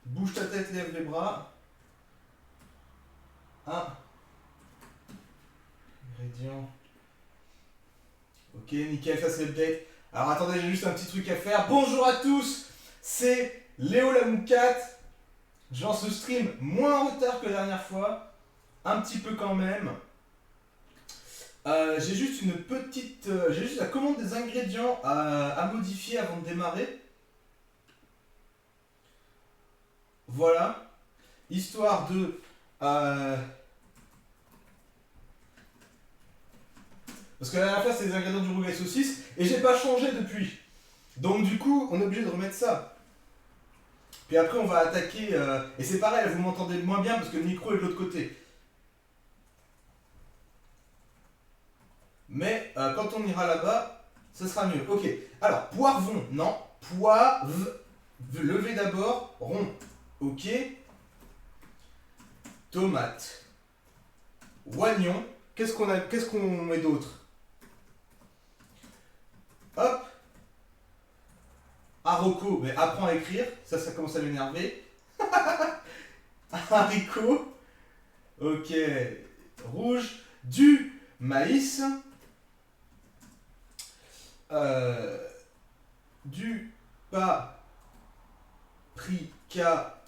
Bouge ta tête, lève les bras. 1. Ingrédient. Ok, nickel, ça c'est l'update. Alors attendez, j'ai juste un petit truc à faire. Bonjour à tous, c'est Léo la Moucate. Je lance le stream moins en retard que la dernière fois. Un petit peu quand même. J'ai juste une petite. J'ai juste la commande des ingrédients à modifier avant de démarrer. Voilà. Histoire de. Parce que la dernière fois c'était les ingrédients du rougail saucisse et j'ai pas changé depuis. Donc du coup, on est obligé de remettre ça. Puis après, on va attaquer. Et c'est pareil, vous m'entendez moins bien parce que le micro est de l'autre côté. Mais quand on ira là-bas, ce sera mieux. Ok. Alors, poivron, non. Poivre. Levé d'abord. Rond. Ok. Tomate. Oignon. Qu'est-ce qu'on met d'autre? Hop. Haricot. Mais apprends à écrire. Ça commence à m'énerver. Haricot. Ok. Rouge. Du maïs. Du paprika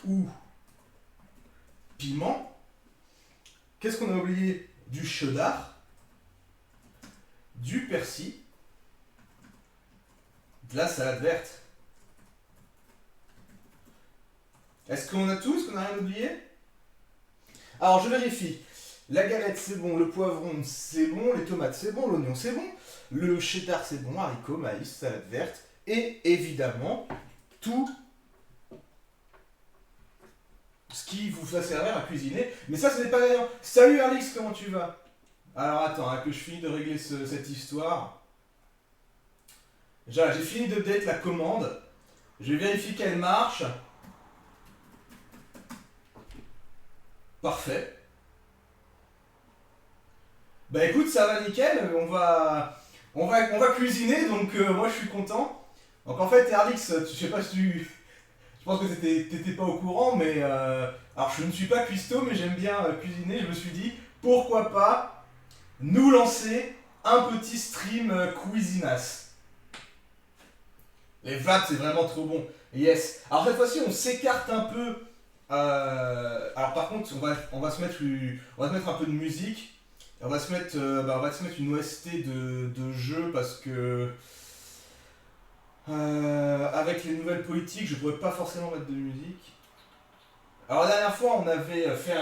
ou piment. Qu'est-ce qu'on a oublié? Du cheddar, du persil, de la salade verte. Est-ce qu'on a tout? Est-ce qu'on n'a rien oublié? Alors je vérifie. La galette c'est bon, le poivron c'est bon, les tomates c'est bon, l'oignon c'est bon, le cheddar c'est bon, haricots, maïs, salade verte, et évidemment tout ce qui vous va servir à cuisiner. Mais ça ce n'est pas rien. Salut Alix, comment tu vas? Alors attends, que je finis de régler cette histoire. J'ai fini d'update la commande. Je vais vérifier qu'elle marche. Parfait. Bah écoute, ça va nickel, on va cuisiner, donc moi je suis content. Donc en fait, Erlix, je sais pas si tu... Je pense que t'étais pas au courant, mais... alors je ne suis pas cuistot, mais j'aime bien cuisiner, je me suis dit, pourquoi pas nous lancer un petit stream cuisinas. Les vlats, c'est vraiment trop bon. Yes. Alors cette fois-ci, on s'écarte un peu. Alors par contre, on va se mettre un peu de musique. On va se mettre une OST de jeu parce que avec les nouvelles politiques, je pourrais pas forcément mettre de musique. Alors la dernière fois, on avait fait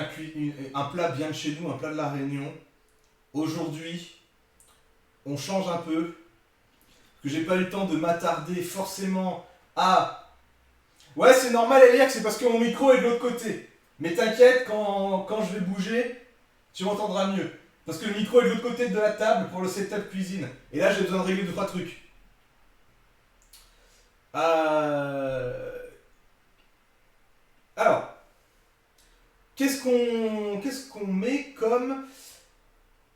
un plat bien de chez nous, un plat de la Réunion. Aujourd'hui, on change un peu. Que j'ai pas eu le temps de m'attarder forcément à... Ouais, c'est normal, Elia, c'est parce que mon micro est de l'autre côté. Mais t'inquiète, quand je vais bouger, tu m'entendras mieux. Parce que le micro est de l'autre côté de la table pour le setup cuisine. Et là, j'ai besoin de régler 2-3 trucs. Alors, qu'est-ce qu'on met comme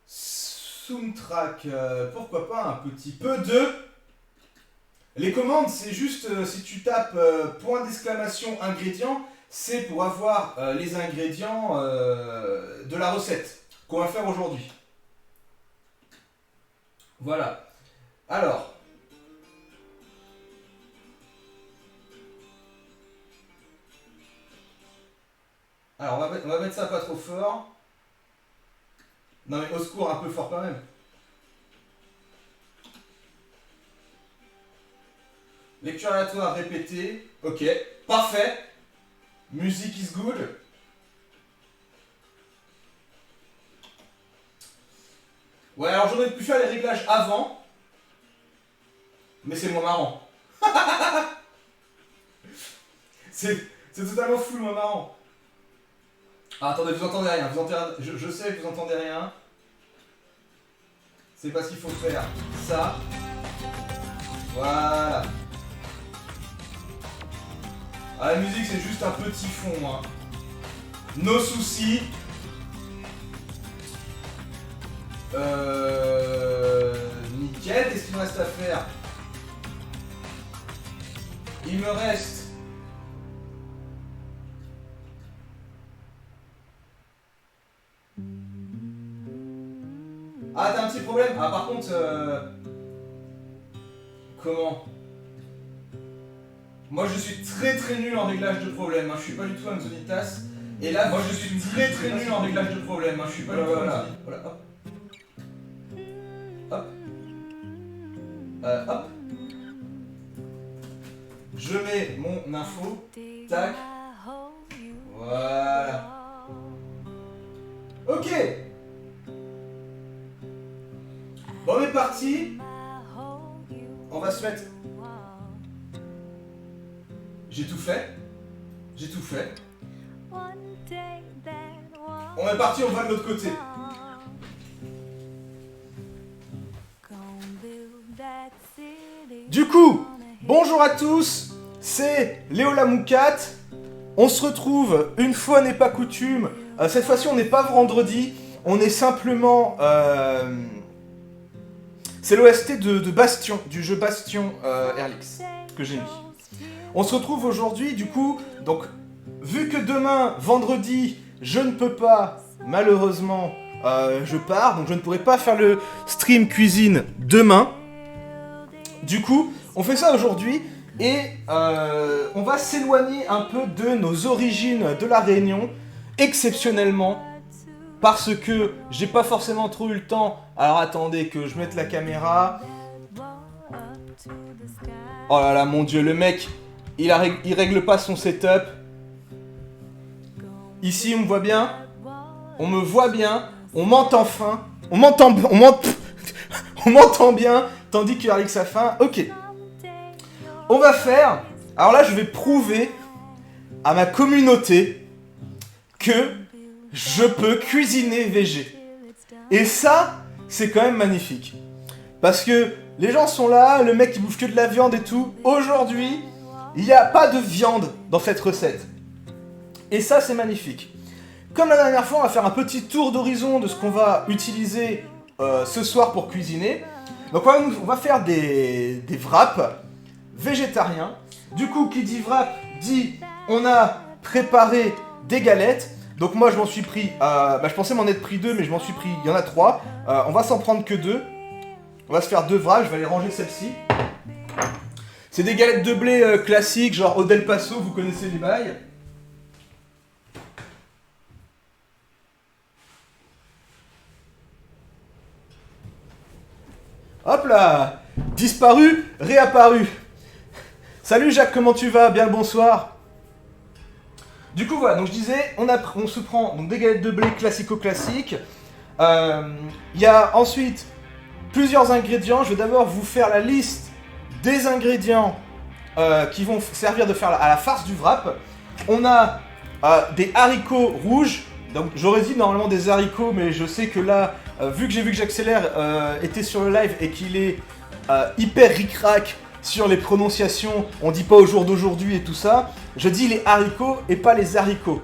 soundtrack? Pourquoi pas un petit peu de... Les commandes, c'est juste si tu tapes point d'exclamation ingrédients, c'est pour avoir les ingrédients de la recette qu'on va faire aujourd'hui. Voilà. Alors. Alors, on va mettre ça pas trop fort. Non mais au secours, un peu fort quand même. Lecture aléatoire répétée. Ok, parfait. Music is good. Ouais, alors j'aurais pu faire les réglages avant. Mais c'est moins marrant. c'est totalement fou, moins marrant. Ah, attendez, vous entendez rien. Je sais que vous entendez rien. C'est parce qu'il faut faire ça. Voilà. Ah, la musique, c'est juste un petit fond. Hein. Nos soucis. Nickel. Qu'est-ce qu'il me reste à faire? Il me reste Ah, t'as un petit problème? Ah, par contre, comment? Moi, je suis très très nul en réglage de problème. Hein. Je suis pas du tout un Zonitas. Et là, moi, je suis très très nul en réglage de problème. Hein. Je suis pas du tout un Zonitas. Voilà, hop. Hop. Hop. Je mets mon info. Tac. Voilà. Ok. Bon, on est parti. On va se mettre... J'ai tout fait. J'ai tout fait. On est parti, on va de l'autre côté. Du coup, bonjour à tous, c'est Léo Lamoukat. On se retrouve, une fois n'est pas coutume. Cette fois-ci, on n'est pas vendredi. On est simplement... C'est l'OST de Bastion, du jeu Bastion RLX, que j'ai mis. On se retrouve aujourd'hui, du coup, donc, vu que demain, vendredi, je ne peux pas, malheureusement, je pars, donc je ne pourrai pas faire le stream cuisine demain. Du coup, on fait ça aujourd'hui, et on va s'éloigner un peu de nos origines de la Réunion, exceptionnellement, parce que j'ai pas forcément trop eu le temps. Alors attendez que je mette la caméra. Oh là là, mon dieu, le mec, il règle pas son setup. Ici, on me voit bien. On me voit bien. On m'entend fin. On m'entend bien, tandis que Alex a faim. Ok. On va faire... Alors là, je vais prouver à ma communauté que je peux cuisiner végé. Et ça, c'est quand même magnifique. Parce que les gens sont là, le mec qui bouffe que de la viande et tout. Aujourd'hui, il n'y a pas de viande dans cette recette. Et ça, c'est magnifique. Comme la dernière fois, on va faire un petit tour d'horizon de ce qu'on va utiliser ce soir pour cuisiner. Donc on va faire des wraps végétariens. Du coup, qui dit wrap, dit on a préparé des galettes. Donc moi, je m'en suis pris... je pensais m'en être pris 2, mais je m'en suis pris... Il y en a 3. On va s'en prendre que 2. On va se faire 2 wraps, je vais aller ranger celle-ci. C'est des galettes de blé classiques, genre au Del Paso, vous connaissez les bails. Hop là! Disparu, réapparu. Salut Jacques, comment tu vas? Bien le bonsoir. Du coup voilà, donc je disais, on se prend donc, des galettes de blé classico-classiques. Il y a ensuite plusieurs ingrédients. Je vais d'abord vous faire la liste des ingrédients qui vont servir de faire à la farce du wrap. On a des haricots rouges. Donc j'aurais dit normalement des haricots, mais je sais que là, vu que j'accélère, était sur le live et qu'il est hyper ric-rac sur les prononciations, on dit pas au jour d'aujourd'hui et tout ça, je dis les haricots et pas les haricots.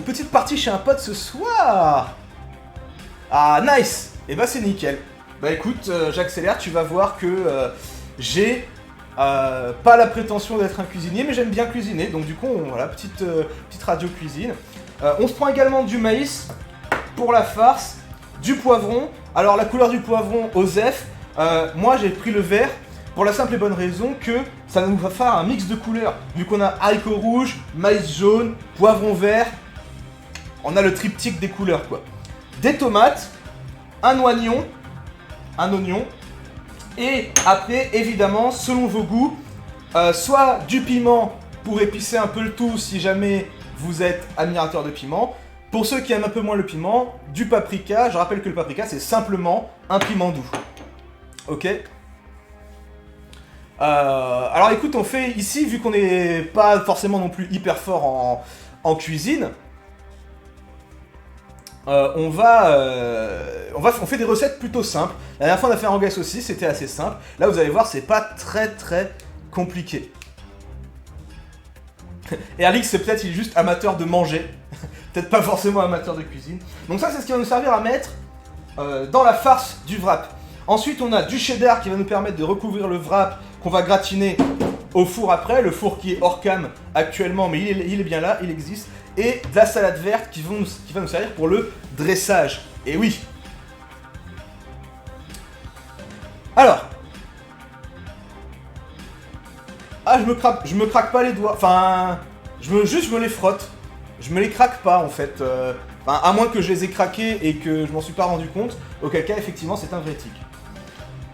Petite partie chez un pote ce soir. Ah, nice. Et bah c'est nickel. Bah écoute, j'accélère, tu vas voir que j'ai pas la prétention d'être un cuisinier, mais j'aime bien cuisiner, donc du coup, voilà, petite radio cuisine. On se prend également du maïs pour la farce, du poivron. Alors la couleur du poivron, Osef, moi j'ai pris le vert pour la simple et bonne raison que ça nous va faire un mix de couleurs. Vu qu'on a haricots rouges, maïs jaune, poivron vert, on a le triptyque des couleurs quoi. Des tomates, un oignon, et après évidemment selon vos goûts, soit du piment pour épicer un peu le tout si jamais vous êtes admirateur de piment. Pour ceux qui aiment un peu moins le piment, du paprika. Je rappelle que le paprika, c'est simplement un piment doux. Ok. Alors écoute, on fait ici, vu qu'on n'est pas forcément non plus hyper fort en cuisine, on fait des recettes plutôt simples. La dernière fois, on a fait un anguille aussi, c'était assez simple. Là, vous allez voir, c'est pas très compliqué. Et Alix, c'est peut-être il est juste amateur de manger. Peut-être pas forcément amateur de cuisine. Donc ça, c'est ce qui va nous servir à mettre dans la farce du wrap. Ensuite, on a du cheddar qui va nous permettre de recouvrir le wrap qu'on va gratiner au four après. Le four qui est hors cam actuellement, mais il est bien là, il existe. et de la salade verte qui va nous servir pour le dressage. Et oui. Alors. Ah, je me craque pas les doigts. Enfin, je me les frotte. Je me les craque pas en fait. Enfin, à moins que je les ai craqués et que je m'en suis pas rendu compte. Auquel cas, effectivement, c'est un vrai tic.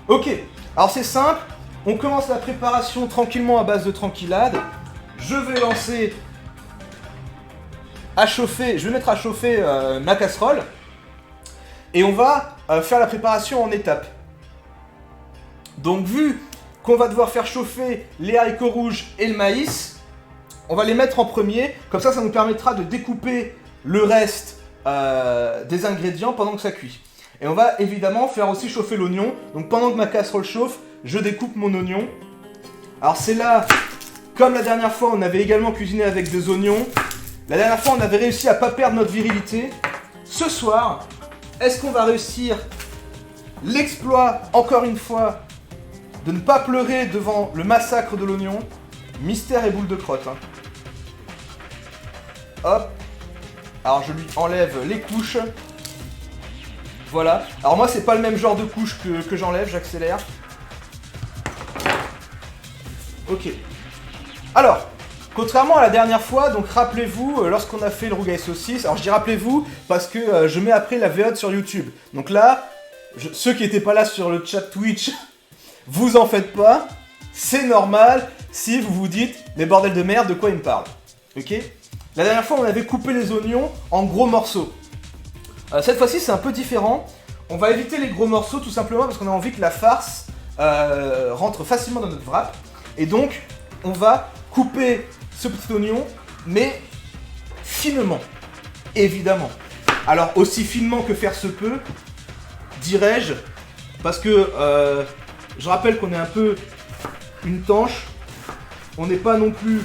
Ok. Alors c'est simple. On commence la préparation tranquillement à base de tranquillade. Je vais lancer à chauffer. Je vais mettre à chauffer ma casserole. Et on va faire la préparation en étapes. Donc vu qu'on va devoir faire chauffer les haricots rouges et le maïs, on va les mettre en premier, comme ça nous permettra de découper le reste des ingrédients pendant que ça cuit. Et on va évidemment faire aussi chauffer l'oignon, donc pendant que ma casserole chauffe, je découpe mon oignon. Alors c'est là, comme la dernière fois on avait également cuisiné avec des oignons, la dernière fois on avait réussi à pas perdre notre virilité. Ce soir, est-ce qu'on va réussir l'exploit, encore une fois, de ne pas pleurer devant le massacre de l'oignon? Mystère et boule de crotte. Hein. Hop. Alors je lui enlève les couches. Voilà. Alors moi c'est pas le même genre de couche que j'enlève, j'accélère. Ok. Alors, contrairement à la dernière fois, donc rappelez-vous, lorsqu'on a fait le rougail saucisse, alors je dis rappelez-vous parce que je mets après la VOD sur YouTube. Donc là, ceux qui n'étaient pas là sur le chat Twitch, vous en faites pas, c'est normal si vous vous dites « Mais bordel de merde, de quoi il me parle ?» Ok. La dernière fois, on avait coupé les oignons en gros morceaux. Cette fois-ci, c'est un peu différent. On va éviter les gros morceaux tout simplement parce qu'on a envie que la farce rentre facilement dans notre wrap. Et donc, on va couper ce petit oignon, mais finement, évidemment. Alors, aussi finement que faire se peut, dirais-je, parce que je rappelle qu'on est un peu une tanche. On n'est pas non plus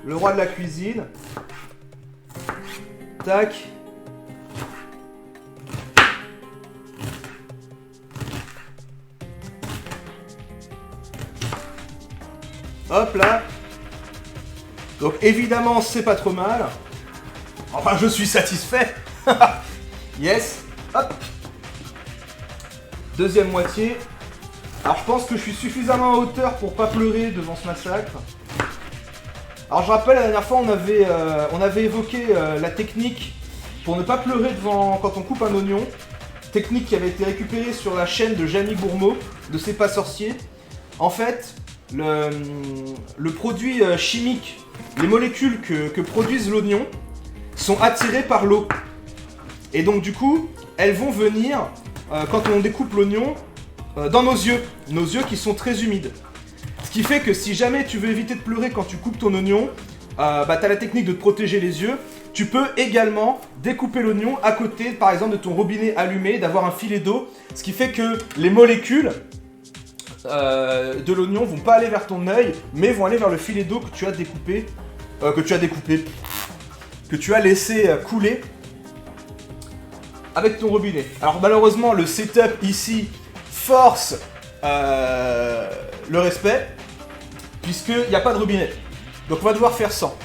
le roi de la cuisine. Tac. Hop là. Donc évidemment c'est pas trop mal. Enfin je suis satisfait. Yes. Hop. Deuxième moitié. Alors je pense que je suis suffisamment en hauteur pour pas pleurer devant ce massacre. Alors je rappelle, la dernière fois on avait évoqué la technique pour ne pas pleurer devant quand on coupe un oignon. Technique qui avait été récupérée sur la chaîne de Jamie Gourmaud, de C'est pas sorcier. En fait, le produit chimique, les molécules que produisent l'oignon sont attirées par l'eau. Et donc du coup, elles vont venir, quand on découpe l'oignon, dans nos yeux qui sont très humides. Ce qui fait que si jamais tu veux éviter de pleurer quand tu coupes ton oignon, t'as la technique de te protéger les yeux. Tu peux également découper l'oignon à côté, par exemple, de ton robinet allumé, d'avoir un filet d'eau, ce qui fait que les molécules de l'oignon vont pas aller vers ton œil, mais vont aller vers le filet d'eau que tu as découpé, que tu as laissé couler avec ton robinet. Alors malheureusement, le setup ici force le respect, puisqu'il n'y a pas de robinet. Donc on va devoir faire sans.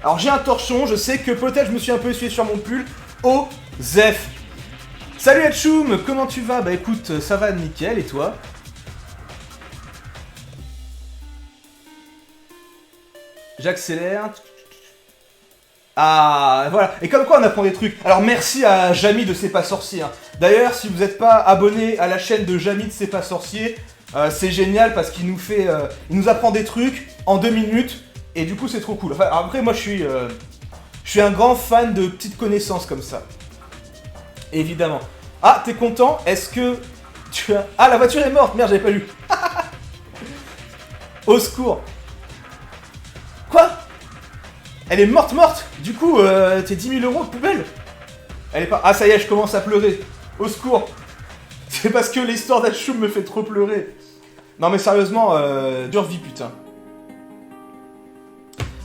Alors j'ai un torchon, je sais que peut-être je me suis un peu essuyé sur mon pull. Oh, Zef. Salut Hatchoum, comment tu vas? Bah écoute, ça va nickel, et toi? J'accélère. Ah, voilà. Et comme quoi on apprend des trucs. Alors merci à Jamie de C'est pas sorcier. Hein. D'ailleurs, si vous n'êtes pas abonné à la chaîne de Jamie de C'est pas sorcier, c'est génial parce qu'il il nous apprend des trucs en 2 minutes. Et du coup, c'est trop cool. Enfin, après, moi, je suis un grand fan de petites connaissances comme ça. Évidemment. Ah, t'es content? Est-ce que tu as... Ah, la voiture est morte. Merde, j'avais pas lu. Au secours. Quoi? Elle est morte. Du coup, t'es 10 000 € de poubelle. Elle est pas... Ah, ça y est, je commence à pleurer. Au secours. C'est parce que l'histoire d'Hatchoum me fait trop pleurer. Non, mais sérieusement, dure vie, putain.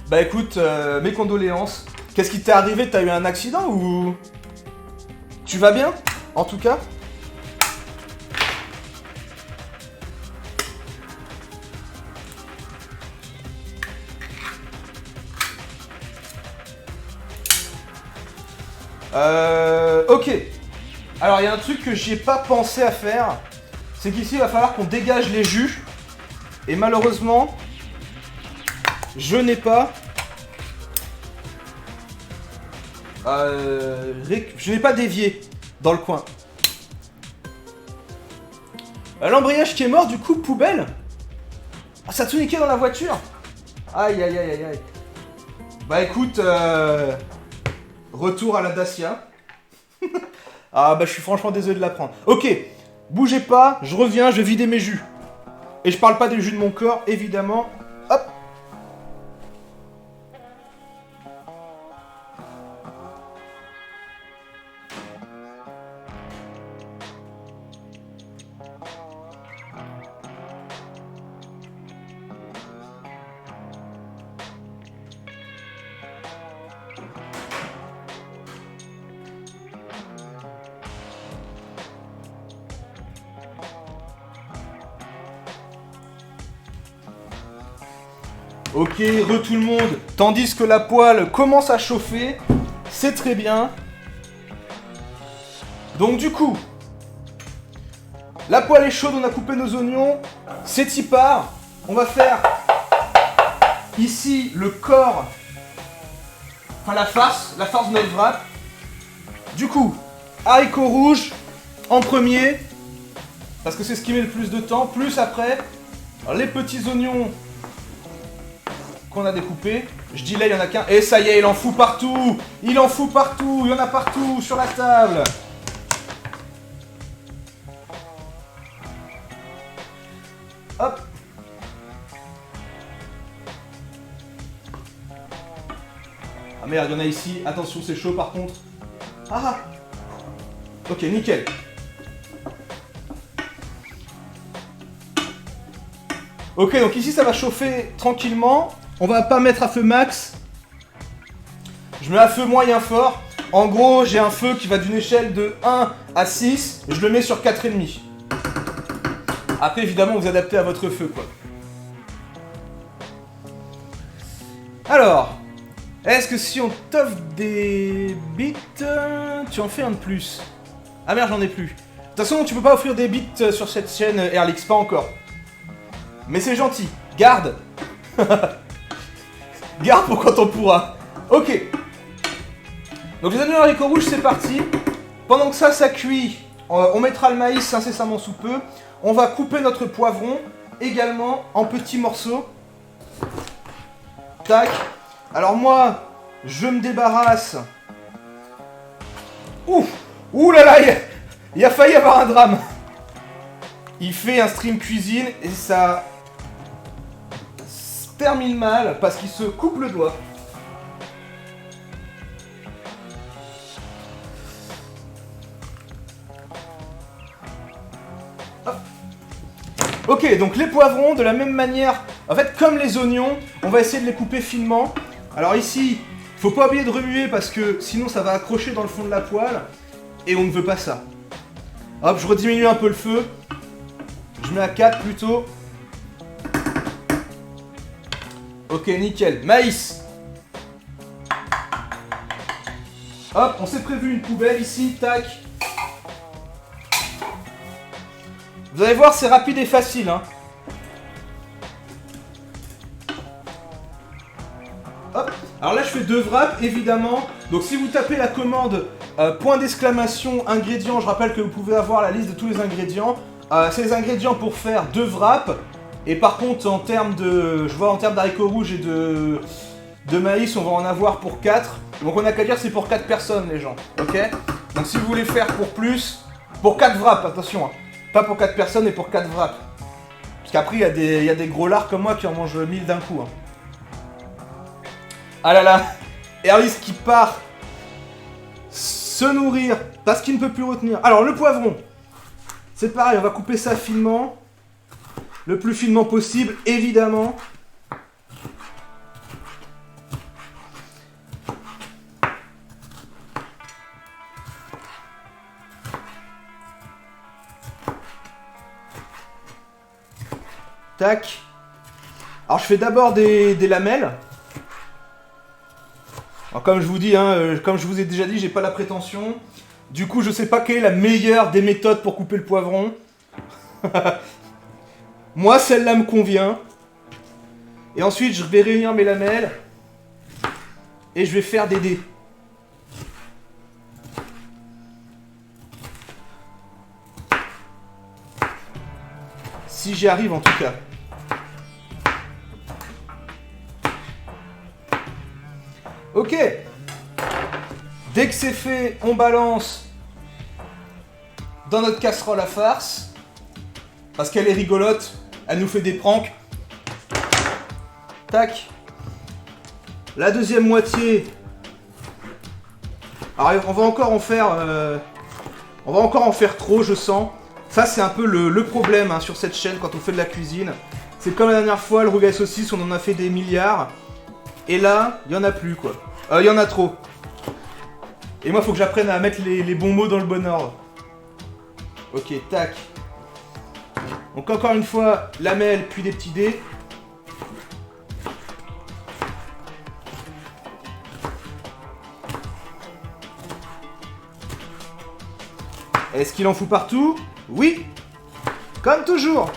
Bah écoute, mes condoléances. Qu'est-ce qui t'est arrivé? T'as eu un accident ou... Tu vas bien? En tout cas. Ok. Alors, il y a un truc que j'ai pas pensé à faire. C'est qu'ici, il va falloir qu'on dégage les jus. Et malheureusement, je n'ai pas... je n'ai pas d'évier dans le coin. L'embrayage qui est mort, du coup, poubelle. Ah, ça a tout niqué dans la voiture. Aïe, aïe, aïe, aïe, aïe. Bah écoute, retour à la Dacia. Ah bah je suis franchement désolé de l'apprendre. Ok, bougez pas, je reviens, je vais vider mes jus. Et je parle pas des jus de mon corps, évidemment. Hop. Ok, tout le monde. Tandis que la poêle commence à chauffer, c'est très bien. Donc du coup, la poêle est chaude, on a coupé nos oignons, c'est y part. On va faire ici le corps, enfin la farce de notre wrap. Du coup, haricots rouges en premier, parce que c'est ce qui met le plus de temps, plus après les petits oignons qu'on a découpés. Je dis là, il y en a qu'un. Et ça y est, il en fout partout. Il en fout partout. Il y en a partout sur la table. Hop. Ah merde, il y en a ici. Attention, c'est chaud par contre. Ah. Ok, nickel. Ok, donc ici ça va chauffer tranquillement. On va pas mettre à feu max. Je mets à feu moyen fort. En gros, j'ai un feu qui va d'une échelle de 1 à 6. Je le mets sur 4,5. Après, évidemment, vous adaptez à votre feu, quoi. Alors, est-ce que si on t'offre des bits, tu en fais un de plus? Ah merde, j'en ai plus. De toute façon, tu peux pas offrir des bits sur cette chaîne, Airlix, pas encore. Mais c'est gentil. Garde. Garde pour quand on pourra. Ok. Donc les oignons haricots rouges, c'est parti. Pendant que ça cuit, on mettra le maïs incessamment sous peu. On va couper notre poivron également en petits morceaux. Tac. Alors moi, je me débarrasse. Ouf. Ouh là là, il a failli avoir un drame. Il fait un stream cuisine et ça se termine mal parce qu'il se coupe le doigt. Hop. Ok, donc les poivrons, de la même manière, en fait, comme les oignons, on va essayer de les couper finement. Alors ici, faut pas oublier de remuer parce que sinon ça va accrocher dans le fond de la poêle et on ne veut pas ça. Hop, je rediminue un peu le feu. Je mets à 4 plutôt. Ok, nickel. Maïs. Hop, on s'est prévu une poubelle ici, tac. Vous allez voir, c'est rapide et facile, hein. Hop. Alors là, je fais 2 wraps, évidemment. Donc si vous tapez la commande point d'exclamation ingrédients, je rappelle que vous pouvez avoir la liste de tous les ingrédients. C'est les ingrédients pour faire 2 wraps. Et par contre, en termes de, je vois en termes d'haricots rouges et de maïs, on va en avoir pour 4. Donc on n'a qu'à dire c'est pour 4 personnes, les gens. Ok. Donc si vous voulez faire pour plus, pour 4 wraps, attention, hein. Pas pour 4 personnes, mais pour 4 wraps. Parce qu'après, il y a des gros lards comme moi qui en mangent 1000 d'un coup. Hein. Ah là là, Airlix qui part se nourrir parce qu'il ne peut plus retenir. Alors le poivron, c'est pareil, on va couper ça finement. Le plus finement possible, évidemment. Tac. Alors je fais d'abord des lamelles. Alors comme je vous dis, comme je vous ai déjà dit, j'ai pas la prétention. Du coup, je sais pas quelle est la meilleure des méthodes pour couper le poivron. Moi, celle-là me convient. Et ensuite, je vais réunir mes lamelles. Et je vais faire des dés. Si j'y arrive en tout cas. Ok. Dès que c'est fait, on balance dans notre casserole à farce. Parce qu'elle est rigolote. Elle nous fait des pranks. Tac. La deuxième moitié. Alors on va encore en faire... on va encore en faire trop, je sens. Ça, c'est un peu le problème sur cette chaîne quand on fait de la cuisine. C'est comme la dernière fois, le rougail saucisse, on en a fait des milliards. Et là, il y en a plus, quoi. Il y en a trop. Et moi, il faut que j'apprenne à mettre les bons mots dans le bon ordre. Ok, tac. Donc encore une fois, lamelle, puis des petits dés. Est-ce qu'il en fout partout? Oui. Comme toujours.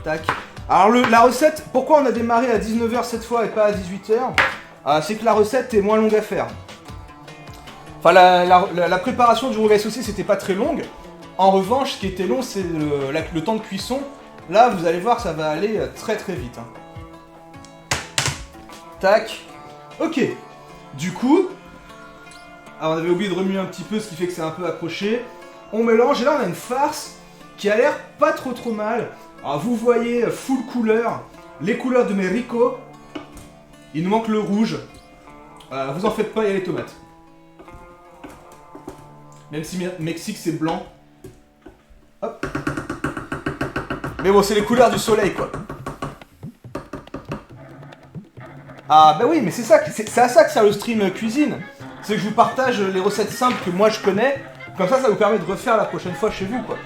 Tac. Alors la recette, pourquoi on a démarré à 19h cette fois et pas à 18h? C'est que la recette est moins longue à faire. Enfin, la préparation du rougail saucisse c'était pas très longue. En revanche, ce qui était long, c'est le temps de cuisson. Là, vous allez voir, ça va aller très très vite. Tac. Ok. Du coup, alors on avait oublié de remuer un petit peu, ce qui fait que c'est un peu accroché. On mélange et là on a une farce qui a l'air pas trop mal. Alors vous voyez, full couleur, les couleurs de mes ricots. Il nous manque le rouge. Vous en faites pas, il y a les tomates. Même si Mexique c'est blanc. Hop. Mais bon, c'est les couleurs du soleil quoi. Ah bah oui, mais c'est à ça que sert le stream cuisine. C'est que je vous partage les recettes simples que moi je connais. Comme ça vous permet de refaire la prochaine fois chez vous quoi.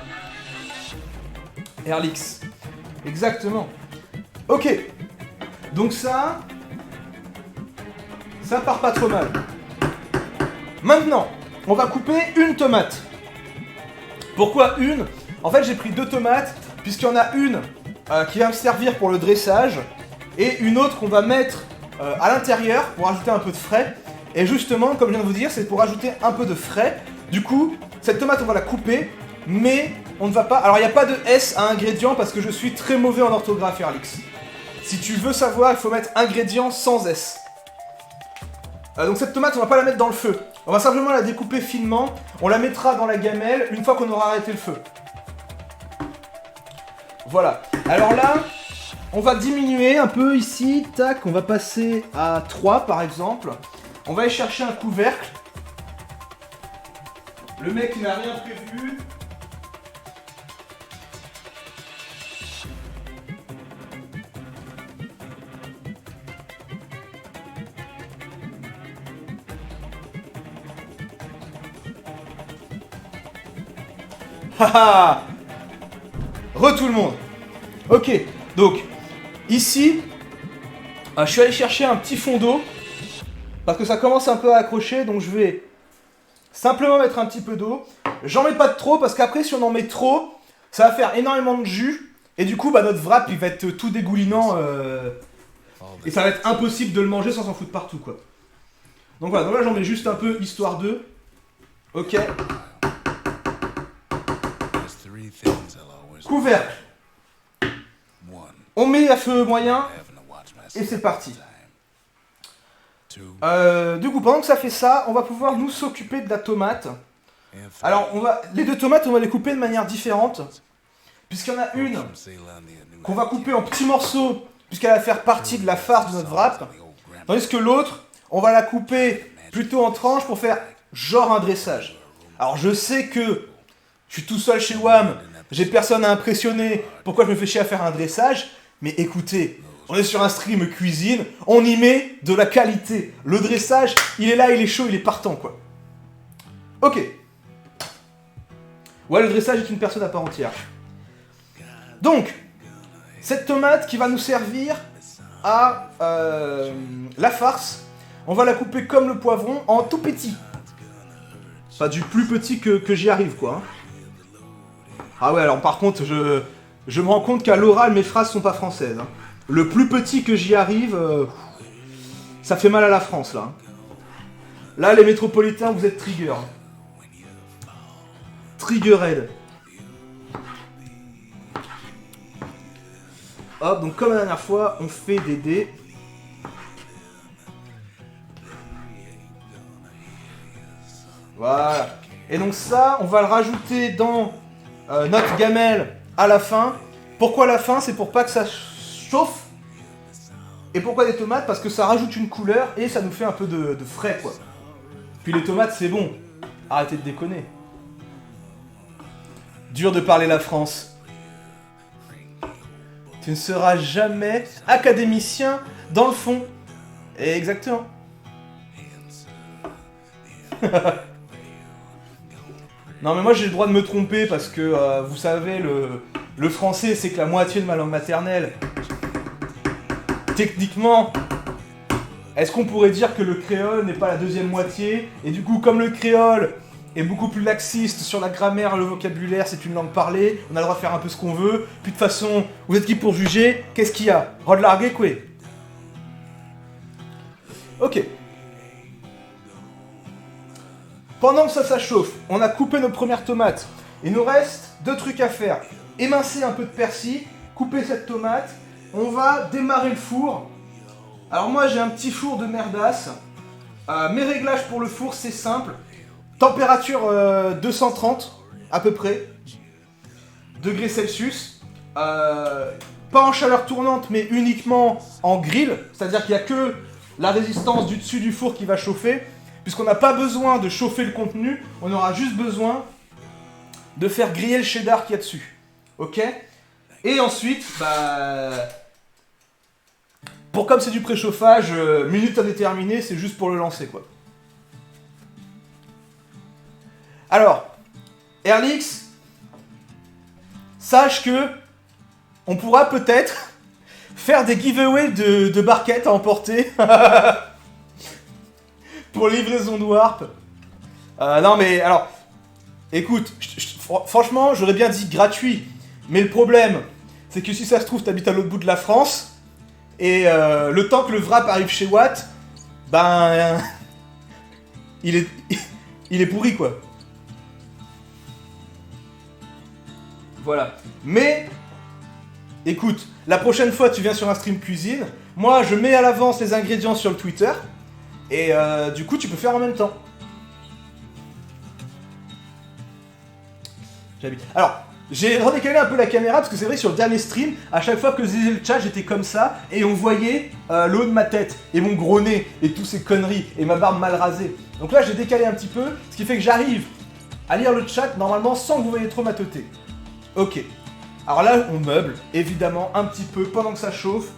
Erlix. Exactement. Ok. Donc ça part pas trop mal. Maintenant, on va couper une tomate. Pourquoi une? En fait, j'ai pris 2 tomates, puisqu'il y en a une qui va me servir pour le dressage, et une autre qu'on va mettre à l'intérieur pour ajouter un peu de frais. Et justement, comme je viens de vous dire, c'est pour ajouter un peu de frais. Du coup, cette tomate, on va la couper, mais on ne va pas... Alors, il n'y a pas de S à ingrédient, parce que je suis très mauvais en orthographe, Erlix. Si tu veux savoir, il faut mettre ingrédient sans S. Donc cette tomate, on va pas la mettre dans le feu. On va simplement la découper finement. On la mettra dans la gamelle une fois qu'on aura arrêté le feu. Voilà. Alors là, on va diminuer un peu ici. Tac, on va passer à 3 par exemple. On va aller chercher un couvercle. Le mec n'a rien prévu. Haha. Re tout le monde. Ok, donc ici, je suis allé chercher un petit fond d'eau parce que ça commence un peu à accrocher, donc je vais simplement mettre un petit peu d'eau. J'en mets pas de trop parce qu'après si on en met trop, ça va faire énormément de jus et du coup notre wrap il va être tout dégoulinant et ça va être impossible de le manger sans s'en foutre partout quoi. Donc voilà, donc là j'en mets juste un peu histoire de. Ok. Couvercle. On met à feu moyen et c'est parti. Du coup, pendant que ça fait ça, on va pouvoir nous s'occuper de la tomate. Alors, les 2 tomates, on va les couper de manière différente. Puisqu'il y en a une qu'on va couper en petits morceaux, puisqu'elle va faire partie de la farce de notre wrap. Tandis que l'autre, on va la couper plutôt en tranches pour faire genre un dressage. Alors, je sais que je suis tout seul chez WAM, j'ai personne à impressionner, pourquoi je me fais chier à faire un dressage? Mais écoutez, on est sur un stream cuisine, on y met de la qualité. Le dressage, il est là, il est chaud, il est partant, quoi. Ok. Ouais, le dressage est une personne à part entière. Donc, cette tomate qui va nous servir à la farce, on va la couper comme le poivron, en tout petit. Enfin, du plus petit que j'y arrive, quoi. Ah ouais, alors par contre, je me rends compte qu'à l'oral, mes phrases sont pas françaises. Hein. Le plus petit que j'y arrive, ça fait mal à la France, là. Là, les métropolitains, vous êtes trigger. Triggerhead. Hop, donc comme la dernière fois, on fait des dés. Voilà. Et donc ça, on va le rajouter dans notre gamelle à la fin. Pourquoi la fin? C'est pour pas que ça chauffe. Et pourquoi des tomates? Parce que ça rajoute une couleur et ça nous fait un peu de frais, quoi. Puis les tomates, c'est bon. Arrêtez de déconner. Dur de parler la France. Tu ne seras jamais académicien dans le fond. Exactement. Non mais moi j'ai le droit de me tromper parce que vous savez le français c'est que la moitié de ma langue maternelle. Techniquement, est-ce qu'on pourrait dire que le créole n'est pas la deuxième moitié? Et du coup comme le créole est beaucoup plus laxiste sur la grammaire, le vocabulaire, c'est une langue parlée, on a le droit de faire un peu ce qu'on veut, puis de toute façon, vous êtes qui pour juger? Qu'est-ce qu'il y a? Rod largué quoi? Ok. Pendant que ça chauffe, on a coupé nos premières tomates. Il nous reste 2 trucs à faire. Émincer un peu de persil, couper cette tomate. On va démarrer le four. Alors moi j'ai un petit four de merdasse. Mes réglages pour le four c'est simple. Température 230 à peu près. Degrés Celsius. Pas en chaleur tournante mais uniquement en grill. C'est-à-dire qu'il n'y a que la résistance du dessus du four qui va chauffer. Puisqu'on n'a pas besoin de chauffer le contenu, on aura juste besoin de faire griller le cheddar qu'il y a dessus. Ok? Et ensuite, comme c'est du préchauffage, minute indéterminée, c'est juste pour le lancer, quoi. Alors, Erlix, sache que on pourra peut-être faire des giveaways de barquettes à emporter. Pour livraison de Warp. Non mais alors, écoute, franchement j'aurais bien dit gratuit, mais le problème c'est que si ça se trouve t'habites à l'autre bout de la France, et le temps que le wrap arrive chez Watt, il est pourri quoi. Voilà. Mais, écoute, la prochaine fois tu viens sur un stream cuisine, moi je mets à l'avance les ingrédients sur le Twitter, et du coup, tu peux faire en même temps. Alors, j'ai redécalé un peu la caméra parce que c'est vrai que sur le dernier stream, à chaque fois que je disais le chat, j'étais comme ça et on voyait le haut de ma tête et mon gros nez et toutes ces conneries et ma barbe mal rasée. Donc là, j'ai décalé un petit peu, ce qui fait que j'arrive à lire le chat normalement sans que vous voyez trop ma teuté. Ok. Alors là, on meuble évidemment un petit peu pendant que ça chauffe.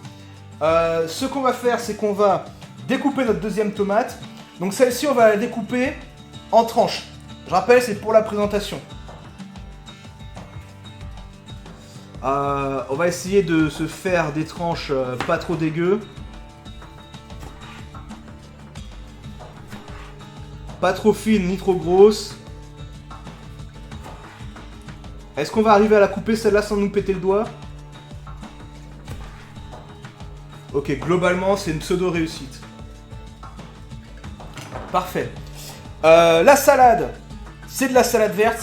Ce qu'on va faire, c'est qu'on va découper notre deuxième tomate. Donc celle-ci, on va la découper en tranches. Je rappelle, c'est pour la présentation. On va essayer de se faire des tranches pas trop dégueu. Pas trop fines ni trop grosses. Est-ce qu'on va arriver à la couper celle-là sans nous péter le doigt? Ok, globalement, c'est une pseudo-réussite. Parfait. La salade, c'est de la salade verte,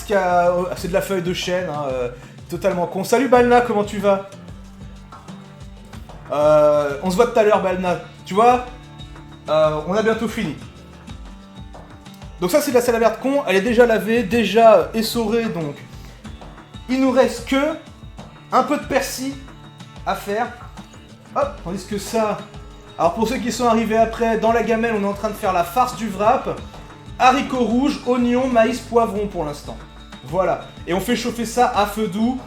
c'est de la feuille de chêne, hein, totalement con. Salut Balna, comment tu vas? On se voit tout à l'heure Balna. Tu vois, on a bientôt fini. Donc ça c'est de la salade verte con, elle est déjà lavée, déjà essorée, donc il nous reste que un peu de persil à faire. Hop, tandis que ça... Alors pour ceux qui sont arrivés après, dans la gamelle, on est en train de faire la farce du wrap. Haricots rouges, oignons, maïs, poivron pour l'instant. Voilà. Et on fait chauffer ça à feu doux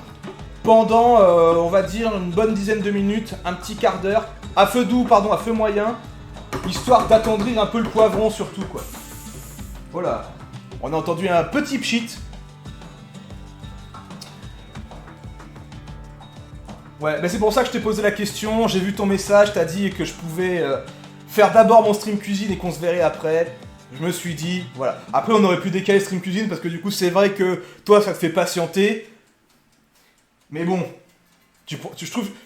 pendant, on va dire, une bonne dizaine de minutes, un petit quart d'heure. À feu doux, pardon, à feu moyen. Histoire d'attendrir un peu le poivron surtout, quoi. Voilà. On a entendu un petit pchit. Ouais, bah c'est pour ça que je t'ai posé la question, j'ai vu ton message, t'as dit que je pouvais faire d'abord mon stream cuisine et qu'on se verrait après. Je me suis dit, voilà. Après, on aurait pu décaler stream cuisine parce que du coup, c'est vrai que toi, ça te fait patienter. Mais bon, je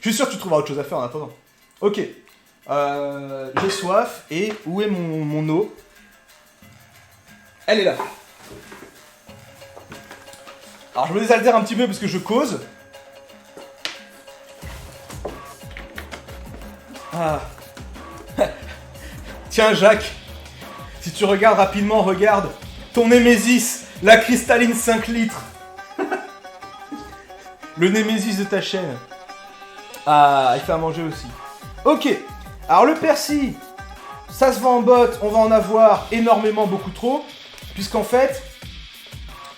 suis sûr que tu trouveras autre chose à faire en attendant. Ok. J'ai soif et où est mon eau? Elle est là. Alors, je me désaltère un petit peu parce que je cause. Ah. Tiens, Jacques. Si tu regardes rapidement, regarde ton Némésis, la cristalline 5 litres. Le Némésis de ta chaîne. Ah, il fait à manger aussi. Ok, alors le persil, ça se vend en botte, on va en avoir énormément, beaucoup trop. Puisqu'en fait,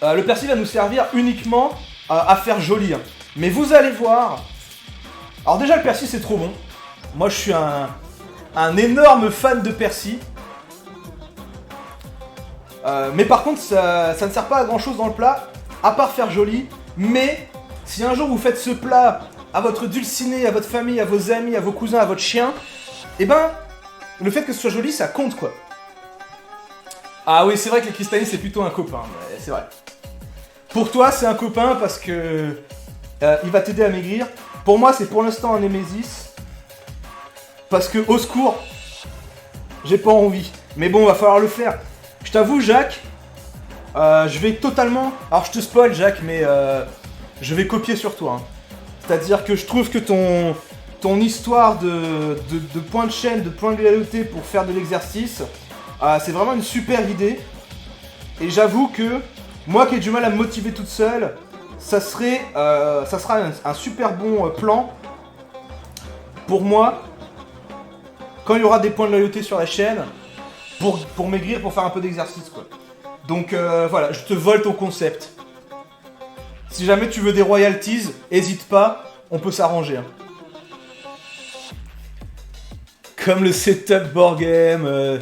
le persil va nous servir uniquement à faire joli. Hein. Mais vous allez voir... Alors déjà, le persil, c'est trop bon. Moi, je suis un énorme fan de persil. Mais par contre, ça ne sert pas à grand chose dans le plat, à part faire joli. Mais si un jour vous faites ce plat à votre dulciné, à votre famille, à vos amis, à vos cousins, à votre chien, eh ben, le fait que ce soit joli, ça compte quoi. Ah oui, c'est vrai que les cristallines, c'est plutôt un copain, c'est vrai. Pour toi, c'est un copain parce que il va t'aider à maigrir. Pour moi, c'est pour l'instant un némésis. Parce que, au secours, j'ai pas envie. Mais bon, va falloir le faire. Je t'avoue, Jacques, je vais totalement... Alors, je te spoil, Jacques, mais je vais copier sur toi. Hein. C'est-à-dire que je trouve que ton histoire de point de chaîne, de point de loyauté pour faire de l'exercice, c'est vraiment une super idée. Et j'avoue que, moi qui ai du mal à me motiver toute seule, ça sera un super bon plan pour moi, quand il y aura des points de loyauté sur la chaîne, pour maigrir, pour faire un peu d'exercice, quoi. Donc voilà, je te vole ton concept. Si jamais tu veux des royalties, hésite pas, on peut s'arranger. Hein. Comme le setup board game.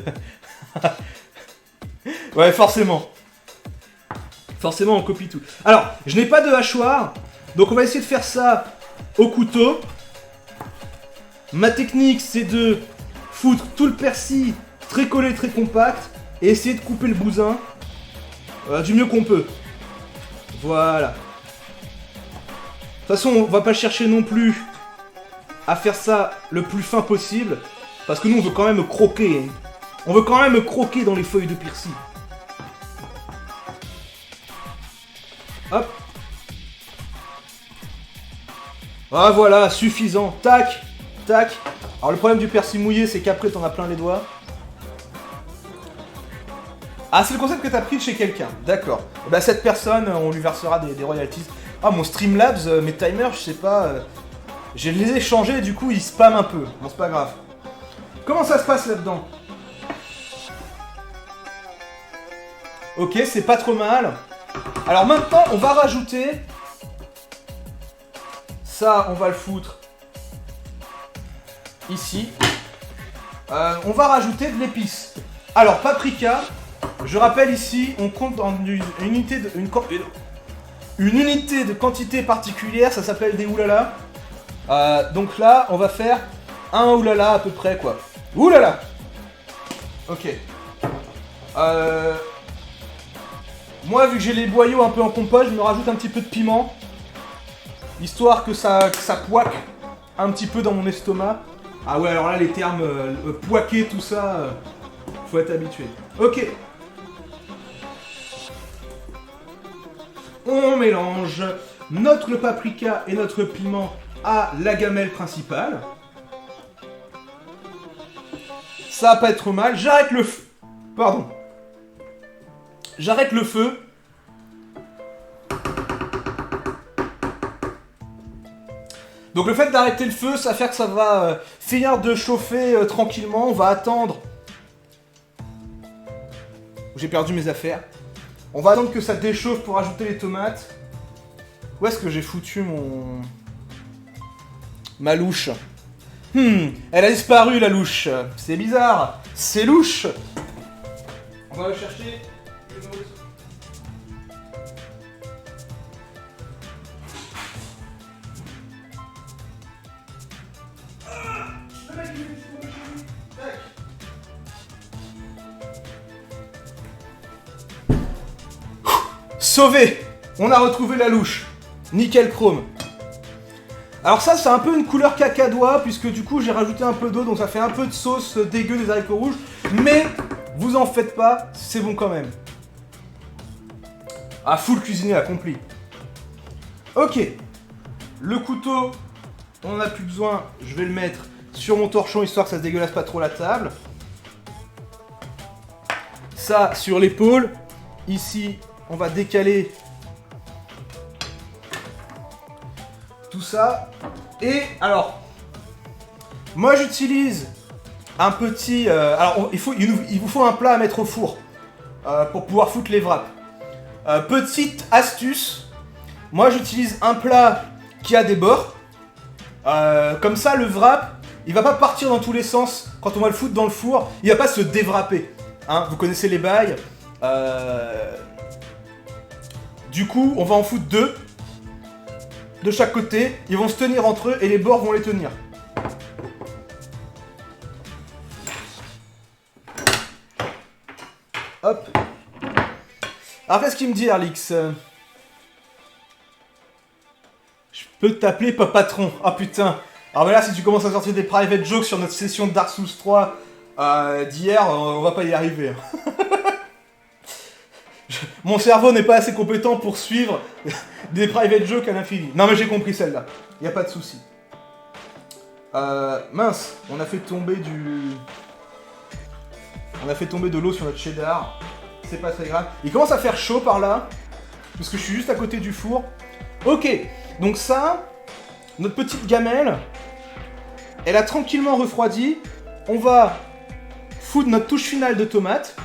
Ouais, forcément. Forcément, on copie tout. Alors, je n'ai pas de hachoir, donc on va essayer de faire ça au couteau. Ma technique, c'est de foutre tout le persil très collé, très compact, et essayer de couper le bousin du mieux qu'on peut. Voilà. De toute façon, on va pas chercher non plus à faire ça le plus fin possible, parce que nous, on veut quand même croquer. Hein. On veut quand même croquer dans les feuilles de persil. Hop. Ah voilà, suffisant. Tac, tac. Alors le problème du persil mouillé, c'est qu'après, t'en as plein les doigts. Ah, c'est le concept que t'as pris de chez quelqu'un. D'accord. Bah cette personne, on lui versera des royalties. Ah, mon Streamlabs, mes timers, je sais pas... je les ai changés, du coup, ils spamment un peu. Bon, c'est pas grave. Comment ça se passe là-dedans? Ok, c'est pas trop mal. Alors maintenant, on va rajouter... Ça, on va le foutre ici. On va rajouter de l'épice. Alors, paprika, je rappelle ici, on compte dans une unité de quantité particulière, ça s'appelle des oulala. Donc là, on va faire un oulala à peu près, quoi. Oulala. Ok. Moi, vu que j'ai les boyaux un peu en compost, je me rajoute un petit peu de piment. Histoire que ça poique un petit peu dans mon estomac. Ah ouais, alors là, les termes poiquer, tout ça, faut être habitué. Ok. On mélange notre paprika et notre piment à la gamelle principale. Ça va pas être mal. J'arrête le feu. Pardon. J'arrête le feu. Donc le fait d'arrêter le feu, ça va faire que ça va finir de chauffer tranquillement. On va attendre. J'ai perdu mes affaires. On va attendre que ça déchauffe pour ajouter les tomates. Où est-ce que j'ai foutu ma louche? Elle a disparu la louche. C'est bizarre. C'est louche. On va le chercher. Sauvé. On a retrouvé la louche. Nickel chrome. Alors ça, c'est un peu une couleur cacadois, puisque du coup, j'ai rajouté un peu d'eau, donc ça fait un peu de sauce dégueu des haricots rouges. Mais, vous en faites pas, c'est bon quand même. Ah, full cuisiné accompli. Ok. Le couteau, on n'en a plus besoin. Je vais le mettre sur mon torchon, histoire que ça se dégueulasse pas trop la table. Ça, sur l'épaule. Ici, on va décaler tout ça. Et alors, moi j'utilise un petit... alors, il vous faut un plat à mettre au four pour pouvoir foutre les wraps. Petite astuce, moi j'utilise un plat qui a des bords. Comme ça, le wrap, il va pas partir dans tous les sens quand on va le foutre dans le four. Il va pas se déwrapper. Hein, vous connaissez les bails. Du coup, on va en foutre 2 de chaque côté. Ils vont se tenir entre eux et les bords vont les tenir. Hop. Alors, qu'est-ce qu'il me dit, Arlix? Je peux t'appeler Papatron. Ah putain. Alors, mais là, si tu commences à sortir des private jokes sur notre session de Dark Souls 3 d'hier, on va pas y arriver. Mon cerveau n'est pas assez compétent pour suivre des private jokes à l'infini. Non mais j'ai compris celle-là, y a pas de souci. Mince, on a fait tomber de l'eau sur notre cheddar. C'est pas très grave. Il commence à faire chaud par là, parce que je suis juste à côté du four. Ok, donc ça, notre petite gamelle, elle a tranquillement refroidi. On va foutre notre touche finale de tomate.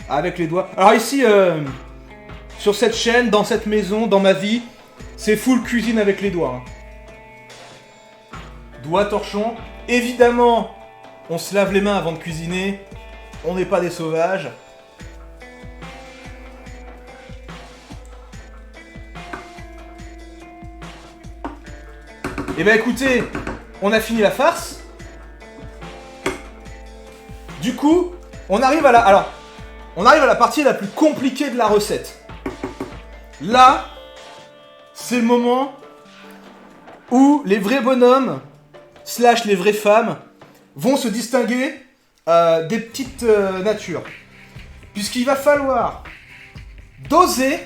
Avec les doigts. Alors ici, sur cette chaîne, dans cette maison, dans ma vie, c'est full cuisine avec les doigts. Hein. Doigts, torchon. Évidemment, on se lave les mains avant de cuisiner. On n'est pas des sauvages. Et bah écoutez, on a fini la farce. Du coup, on arrive à la... Alors, on arrive à la partie la plus compliquée de la recette. Là, c'est le moment où les vrais bonhommes, / les vraies femmes, vont se distinguer des petites natures. Puisqu'il va falloir doser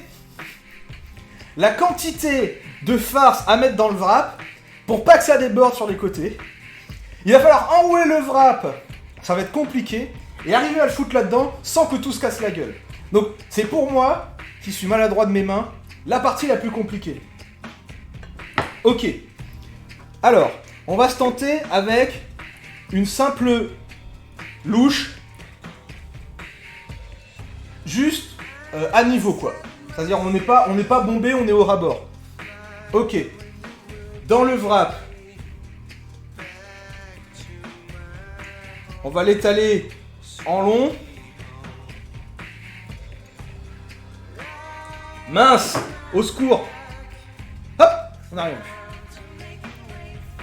la quantité de farce à mettre dans le wrap pour pas que ça déborde sur les côtés. Il va falloir enrouler le wrap, ça va être compliqué, et arriver à le foutre là-dedans sans que tout se casse la gueule. Donc c'est pour moi, qui suis maladroit de mes mains, la partie la plus compliquée. Ok. Alors, on va se tenter avec une simple louche, juste à niveau quoi. C'est-à-dire on n'est pas bombé, on est au ras-bord. Ok. Dans le wrap, on va l'étaler en long. Mince, au secours. Hop, on n'a rien vu.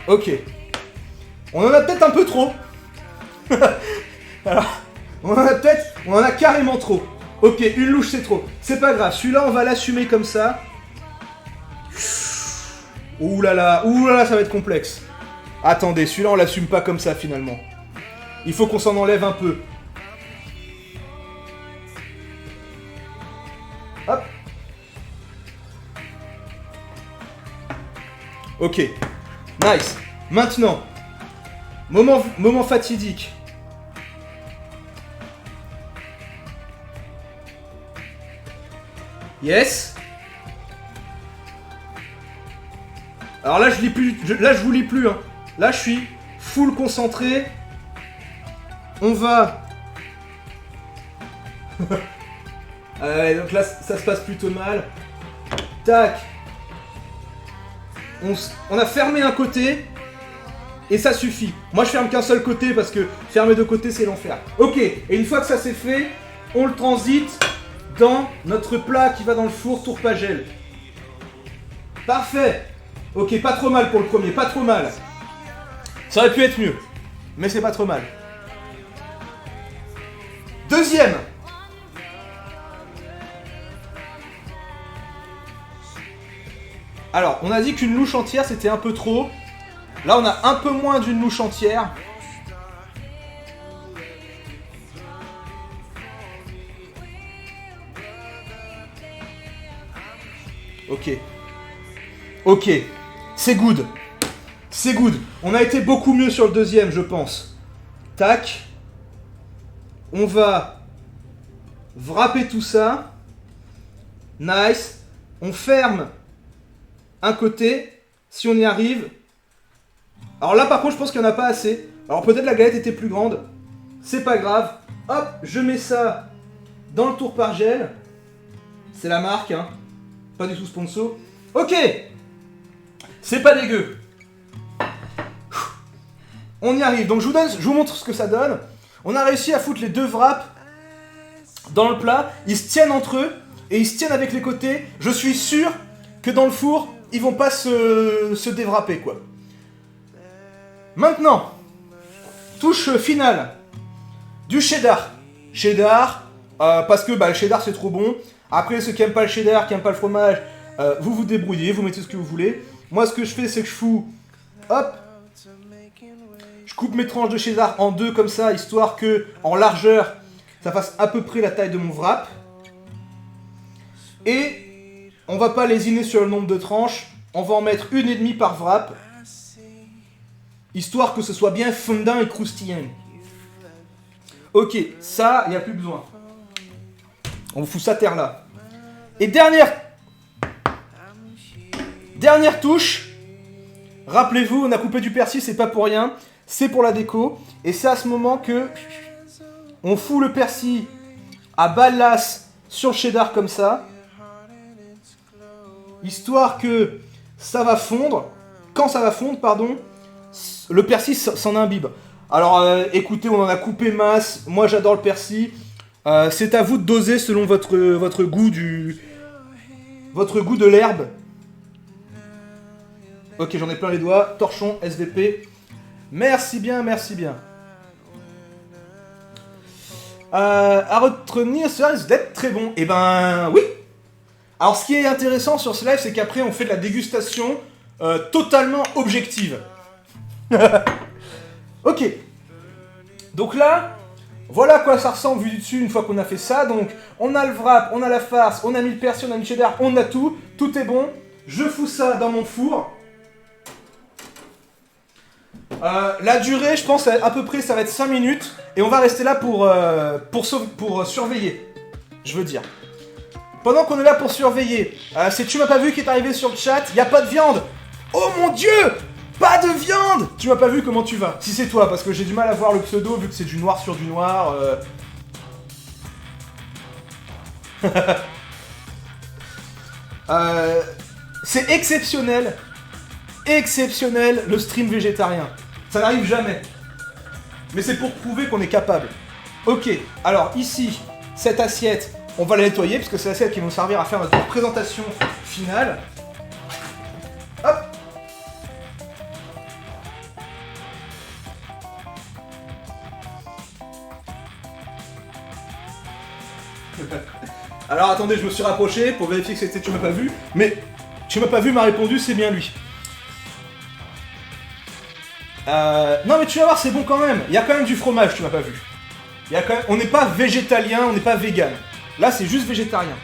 Ok. On en a peut-être un peu trop. Alors, on en a carrément trop. Ok, une louche c'est trop. C'est pas grave, celui-là on va l'assumer comme ça. Ouh là là, ça va être complexe. Attendez, celui-là on l'assume pas comme ça finalement. Il faut qu'on s'en enlève un peu. Hop. Ok. Nice. Maintenant, moment fatidique. Yes. Alors là, je lis plus. Là, je vous lis plus. Hein. Là, je suis full concentré. On va. Donc là, ça se passe plutôt mal. Tac. On a fermé un côté. Et ça suffit. Moi, je ferme qu'un seul côté parce que fermer deux côtés, c'est l'enfer. Ok. Et une fois que ça c'est fait, on le transite dans notre plat qui va dans le four tourpagel. Parfait. Ok, pas trop mal pour le premier, pas trop mal. Ça aurait pu être mieux, mais c'est pas trop mal. Deuxième. Alors, on a dit qu'une louche entière, c'était un peu trop. Là, on a un peu moins d'une louche entière. Ok. Ok. C'est good. C'est good. On a été beaucoup mieux sur le deuxième, je pense. Tac. On va wrapper tout ça. Nice. On ferme un côté. Si on y arrive. Alors là, par contre, je pense qu'il n'y en a pas assez. Alors peut-être la galette était plus grande. C'est pas grave. Hop, je mets ça dans le tour par gel. C'est la marque, hein. Pas du tout sponsor. Ok. C'est pas dégueu. On y arrive. Donc je vous montre ce que ça donne. On a réussi à foutre les deux wraps dans le plat. Ils se tiennent entre eux et ils se tiennent avec les côtés. Je suis sûr que dans le four, ils vont pas se déwrapper, quoi. Maintenant, touche finale. Du cheddar. Cheddar, parce que le cheddar c'est trop bon. Après, ceux qui aiment pas le cheddar, qui aiment pas le fromage, vous vous débrouillez, vous mettez ce que vous voulez. Moi, ce que je fais, c'est que je fous, hop, je coupe mes tranches de cheddar en deux comme ça, histoire que, en largeur, ça fasse à peu près la taille de mon wrap. Et on va pas lésiner sur le nombre de tranches, on va en mettre 1,5 par wrap, histoire que ce soit bien fondant et croustillant. Ok, ça, il n'y a plus besoin. On fout ça terre là. Et dernière touche. Rappelez-vous, on a coupé du persil, c'est pas pour rien. C'est pour la déco. Et c'est à ce moment que on fout le persil à balasse sur le cheddar comme ça. Histoire que ça va fondre. Quand ça va fondre, pardon, le persil s'en imbibe. Alors écoutez, on en a coupé masse. Moi j'adore le persil. C'est à vous de doser selon votre goût de l'herbe. Ok, j'en ai plein les doigts. Torchon, SVP. Merci bien, merci bien. À retenir, ça risque d'être très bon. Eh ben, oui. Alors, ce qui est intéressant sur ce live, c'est qu'après, on fait de la dégustation totalement objective. Ok. Donc là... Voilà à quoi ça ressemble vu du dessus une fois qu'on a fait ça. Donc on a le wrap, on a la farce, on a mis le persil, on a mis le cheddar, on a tout. Tout est bon. Je fous ça dans mon four. La durée, je pense à peu près ça va être 5 minutes. Et on va rester là pour surveiller. Je veux dire. Pendant qu'on est là pour surveiller, c'est Tu m'as pas vu qui est arrivé sur le chat. Il n'y a pas de viande. Oh mon dieu! Pas de viande! Tu m'as pas vu, comment tu vas? Si c'est toi, parce que j'ai du mal à voir le pseudo vu que c'est du noir sur du noir. C'est exceptionnel. Exceptionnel le stream végétarien. Ça n'arrive jamais. Mais c'est pour prouver qu'on est capable. Ok, alors ici, cette assiette, on va la nettoyer parce que c'est l'assiette qui va nous servir à faire notre présentation finale. Hop! Alors attendez, je me suis rapproché pour vérifier que c'était Tu m'as pas vu, mais Tu m'as pas vu m'a répondu c'est bien lui. Non mais tu vas voir, c'est bon quand même. Il y a quand même du fromage, Tu m'as pas vu. Il y a quand même... On n'est pas végétalien, on n'est pas vegan. Là c'est juste végétarien.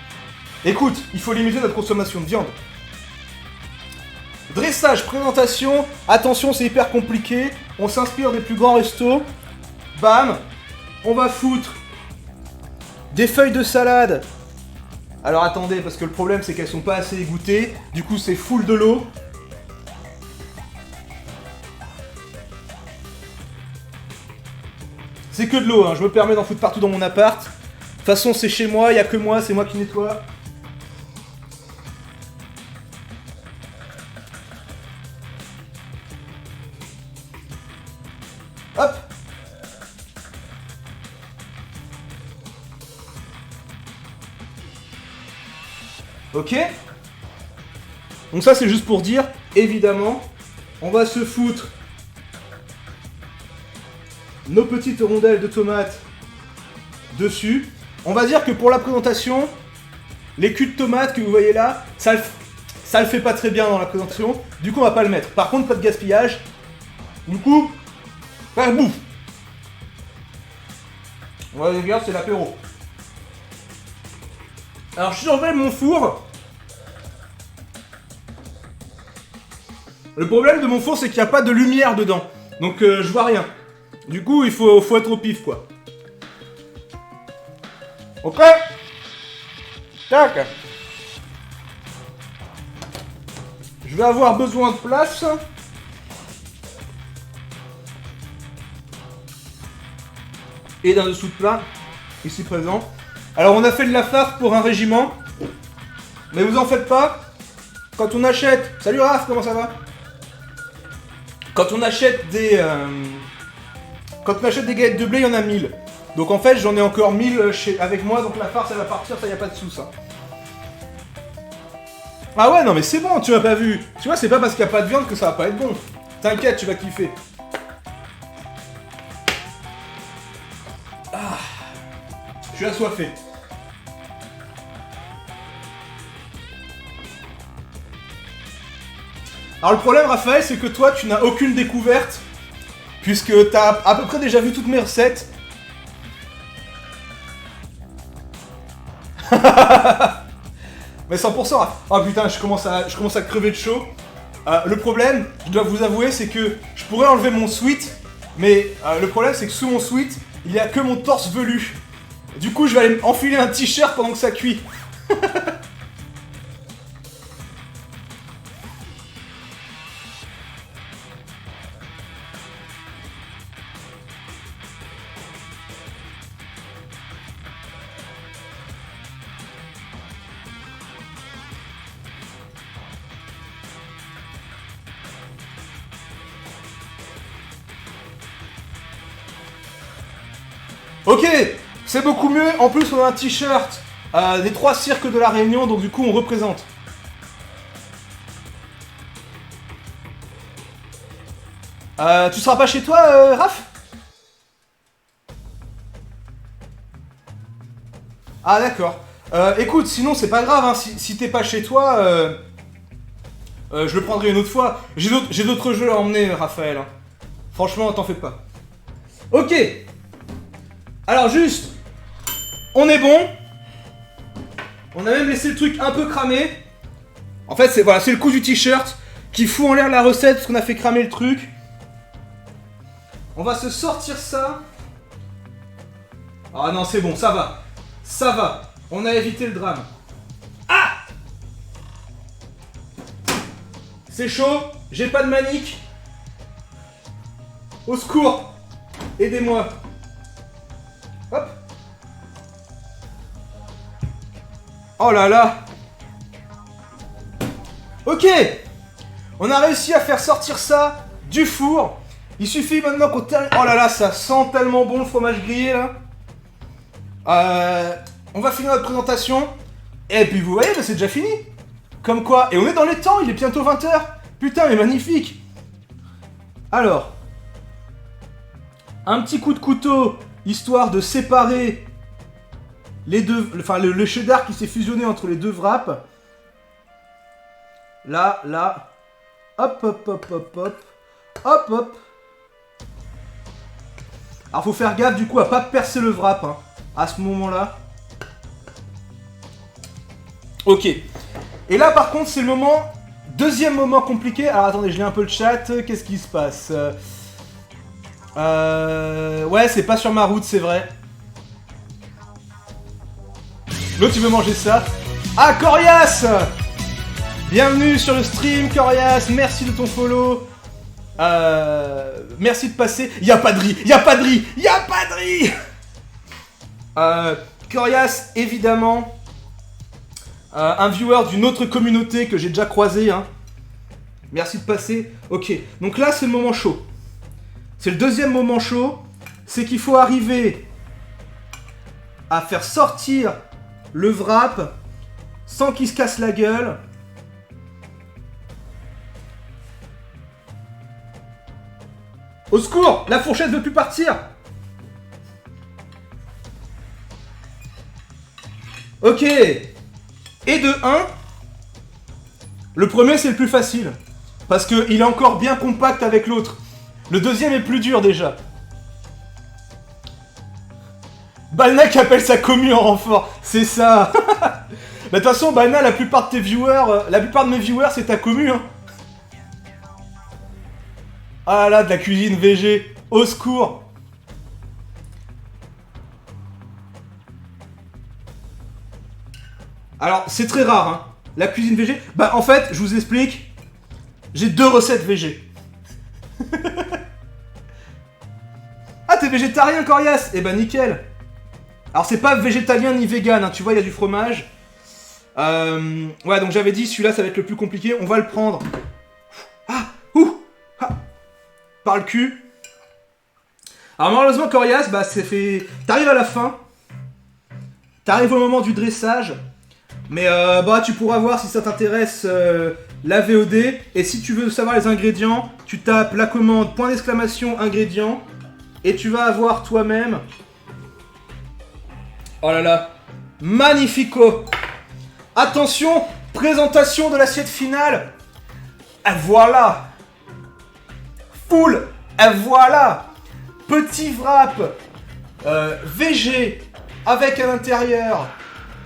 Écoute, il faut limiter notre consommation de viande. Dressage, présentation. Attention, c'est hyper compliqué. On s'inspire des plus grands restos. Bam. On va foutre des feuilles de salade. Alors attendez, parce que le problème c'est qu'elles sont pas assez égouttées. Du coup c'est full de l'eau. C'est que de l'eau, hein. Je me permets d'en foutre partout dans mon appart. De toute façon c'est chez moi, il n'y a que moi, c'est moi qui nettoie. Hop. Ok. Donc ça c'est juste pour dire, évidemment, on va se foutre nos petites rondelles de tomates dessus. On va dire que pour la présentation, les culs de tomates que vous voyez là, ça le fait pas très bien dans la présentation. Du coup, on va pas le mettre. Par contre, pas de gaspillage. Du coup, pas de bouffe. Ouais, les gars, c'est l'apéro. Alors, je surveille mon four. Le problème de mon four, c'est qu'il n'y a pas de lumière dedans. Donc, je vois rien. Du coup, il faut être au pif, quoi. Ok. Tac. Je vais avoir besoin de place. Et d'un dessous de plat, ici présent. Alors, on a fait de la farce pour un régiment. Mais vous en faites pas. Quand on achète... Salut Raph, comment ça va? Quand on achète des galettes de blé, il y en a 1000. Donc en fait, j'en ai encore 1000 avec moi, donc la farce, elle va partir, ça y a pas de sous, ça. Ah ouais, non mais c'est bon, tu m'as pas vu. Tu vois, c'est pas parce qu'il y a pas de viande que ça va pas être bon. T'inquiète, tu vas kiffer. Ah, je suis assoiffé. Alors le problème, Raphaël, c'est que toi, tu n'as aucune découverte, puisque t'as à peu près déjà vu toutes mes recettes. Mais 100%, Raph. Oh putain, je commence à crever de chaud. Le problème, je dois vous avouer, c'est que je pourrais enlever mon sweat, mais le problème, c'est que sous mon sweat, il n'y a que mon torse velu. Du coup, je vais aller enfiler un t-shirt pendant que ça cuit. Ok, c'est beaucoup mieux. En plus, on a un t-shirt des 3 cirques de la Réunion, donc du coup, on représente. Tu seras pas chez toi, Raph? Ah, d'accord. Écoute, sinon, c'est pas grave, hein. Si t'es pas chez toi, je le prendrai une autre fois. J'ai d'autres jeux à emmener, Raphaël. Hein. Franchement, t'en fais pas. Ok. Alors juste, on est bon. On a même laissé le truc un peu cramé. En fait, c'est voilà, c'est le coup du t-shirt qui fout en l'air la recette parce qu'on a fait cramer le truc. On va se sortir ça. Ah non, c'est bon, ça va. Ça va. On a évité le drame. Ah! C'est chaud, j'ai pas de manique. Au secours. Aidez-moi. Hop. Oh là là. Ok. On a réussi à faire sortir ça du four. Il suffit maintenant qu'on termine... Oh là là, ça sent tellement bon le fromage grillé là. On va finir notre présentation. Et puis vous voyez, bah, c'est déjà fini. Comme quoi. Et on est dans les temps, il est bientôt 20h. Putain, mais magnifique. Alors. Un petit coup de couteau, histoire de séparer les deux... Enfin, le cheddar qui s'est fusionné entre les deux wraps. Là, là. Hop, hop, hop, hop, hop. Hop, hop. Alors, faut faire gaffe, du coup, à pas percer le wrap, hein, à ce moment-là. Ok. Et là, par contre, c'est le moment... Deuxième moment compliqué. Alors, attendez, je lis un peu le chat. Qu'est-ce qui se passe? Ouais, c'est pas sur ma route, c'est vrai. L'autre, il veut manger ça. Ah, Corias! Bienvenue sur le stream, Corias. Merci de ton follow. Merci de passer. Y'a pas de riz, y'a pas de riz, y'a pas de riz. Corias, évidemment. Un viewer d'une autre communauté que j'ai déjà croisé. Hein. Merci de passer. Ok, donc là, c'est le moment chaud. C'est le deuxième moment chaud. C'est qu'il faut arriver à faire sortir le wrap sans qu'il se casse la gueule. Au secours! La fourchette veut plus partir! Ok. Et de 1, le premier c'est le plus facile. Parce qu'il est encore bien compact avec l'autre. Le deuxième est plus dur déjà. Balna qui appelle sa commu en renfort. C'est ça. De toute façon, Balna, la plupart de mes viewers, c'est ta commu. Hein. Ah là, de la cuisine VG. Au secours. Alors, c'est très rare, hein. La cuisine VG. Bah, en fait, je vous explique. J'ai 2 recettes VG. Ah, t'es végétarien, Corias? Eh ben, nickel. Alors, c'est pas végétalien ni vegan, hein. Tu vois, il y a du fromage. Ouais, donc j'avais dit, celui-là, ça va être le plus compliqué. On va le prendre. Ah, ouh, ah, par le cul. Alors, malheureusement, Corias, bah, c'est fait. T'arrives à la fin. T'arrives au moment du dressage. Mais bah tu pourras voir si ça t'intéresse la VOD. Et si tu veux savoir les ingrédients, tu tapes la commande .! Ingrédients. Et tu vas avoir toi-même. Oh là là. Magnifico. Attention, présentation de l'assiette finale. Et voilà. Full. Et voilà. Petit wrap VG avec à l'intérieur.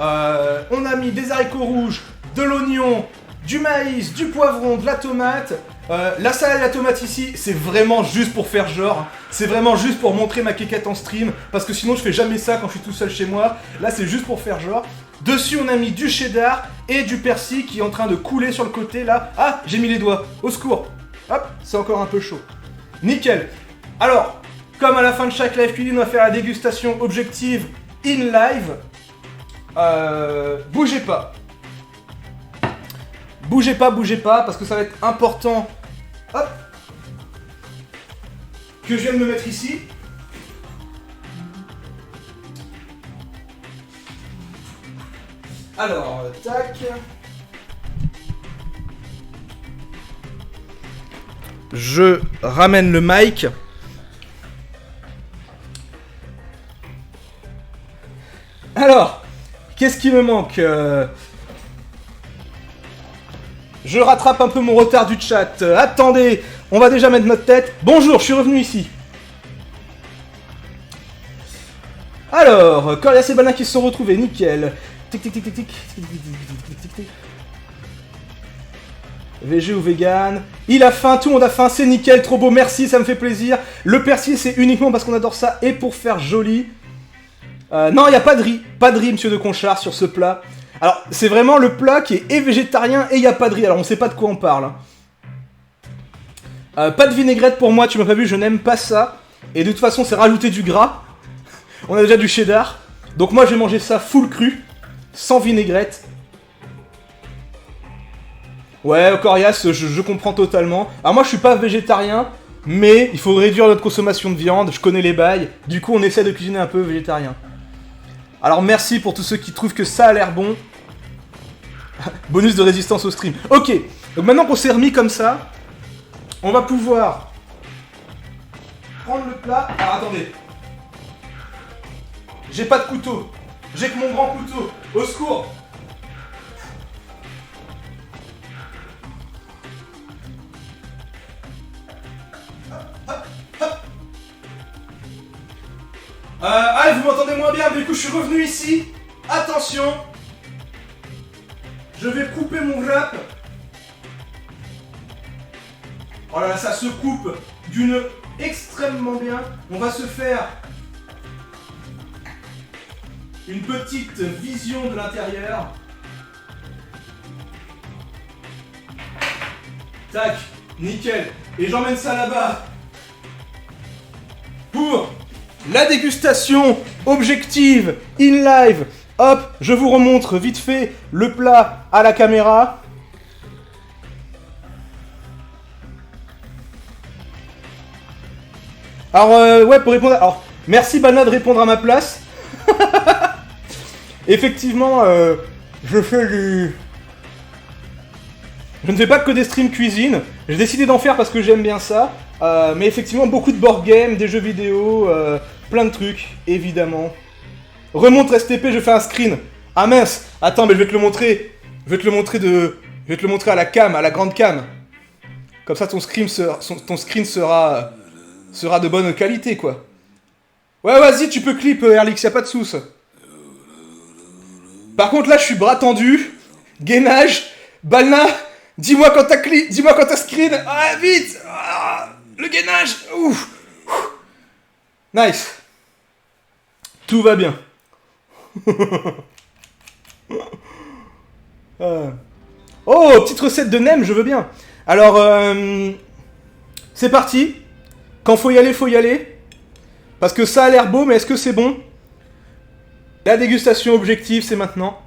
On a mis des haricots rouges, de l'oignon, du maïs, du poivron, de la tomate. La salade à la tomate ici, c'est vraiment juste pour faire genre. C'est vraiment juste pour montrer ma quéquette en stream. Parce que sinon je fais jamais ça quand je suis tout seul chez moi. Là c'est juste pour faire genre. Dessus on a mis du cheddar et du persil qui est en train de couler sur le côté là. Ah, j'ai mis les doigts, au secours. Hop, c'est encore un peu chaud. Nickel. Alors, comme à la fin de chaque live cuisine, on va faire la dégustation objective in live. Bougez pas. Bougez pas, parce que ça va être important. Hop. Que je viens de me mettre ici. Alors, tac. Je ramène le mic. Alors, qu'est-ce qui me manque Je rattrape un peu mon retard du chat. Attendez, on va déjà mettre notre tête. Bonjour, je suis revenu ici. Alors, Corias et Balna qui se sont retrouvés, nickel. Tic tic tic tic tic tic tic. VG ou vegan. Il a faim, tout le monde a faim, c'est nickel, trop beau, merci, ça me fait plaisir. Le persil, c'est uniquement parce qu'on adore ça et pour faire joli. Non, il n'y a pas de riz, monsieur de Conchard, sur ce plat. Alors, c'est vraiment le plat qui est végétarien et il n'y a pas de riz, alors on sait pas de quoi on parle. Pas de vinaigrette pour moi, tu m'as pas vu, je n'aime pas ça. Et de toute façon, c'est rajouter du gras. On a déjà du cheddar. Donc moi, je vais manger ça full cru, sans vinaigrette. Ouais, Corias, je comprends totalement. Alors moi, je suis pas végétarien, mais il faut réduire notre consommation de viande, je connais les bails. Du coup, on essaie de cuisiner un peu végétarien. Alors merci pour tous ceux qui trouvent que ça a l'air bon. Bonus de résistance au stream. Ok, donc maintenant qu'on s'est remis comme ça, on va pouvoir prendre le plat. Alors attendez. J'ai pas de couteau. J'ai que mon grand couteau. Au secours. Allez, vous m'entendez moins bien, du coup je suis revenu ici. Attention. Je vais couper mon wrap. Oh là là, ça se coupe d'une extrêmement bien. On va se faire une petite vision de l'intérieur. Tac, nickel. Et j'emmène ça là-bas pour la dégustation objective in live. Hop, je vous remontre vite fait le plat à la caméra. Alors ouais, pour répondre alors merci Balna de répondre à ma place. Effectivement, je ne fais pas que des streams cuisine. J'ai décidé d'en faire parce que j'aime bien ça. Mais effectivement, beaucoup de board games, des jeux vidéo, plein de trucs, évidemment. Remonte STP, je fais un screen. Ah mince. Attends, mais je vais te le montrer. Je vais te le montrer à la cam, à la grande cam. Comme ça, ton screen sera de bonne qualité, quoi. Ouais, vas-y, tu peux clip, Erlix, y'a pas de souce. Par contre, là, je suis bras tendu. Gainage. Balna, dis-moi quand t'as screen. Ah, vite. Ah, le gainage. Ouf. Nice. Tout va bien. Oh, petite recette de nem, je veux bien. Alors, c'est parti. Quand faut y aller, faut y aller. Parce que ça a l'air beau, mais est-ce que c'est bon? La dégustation objective, c'est maintenant.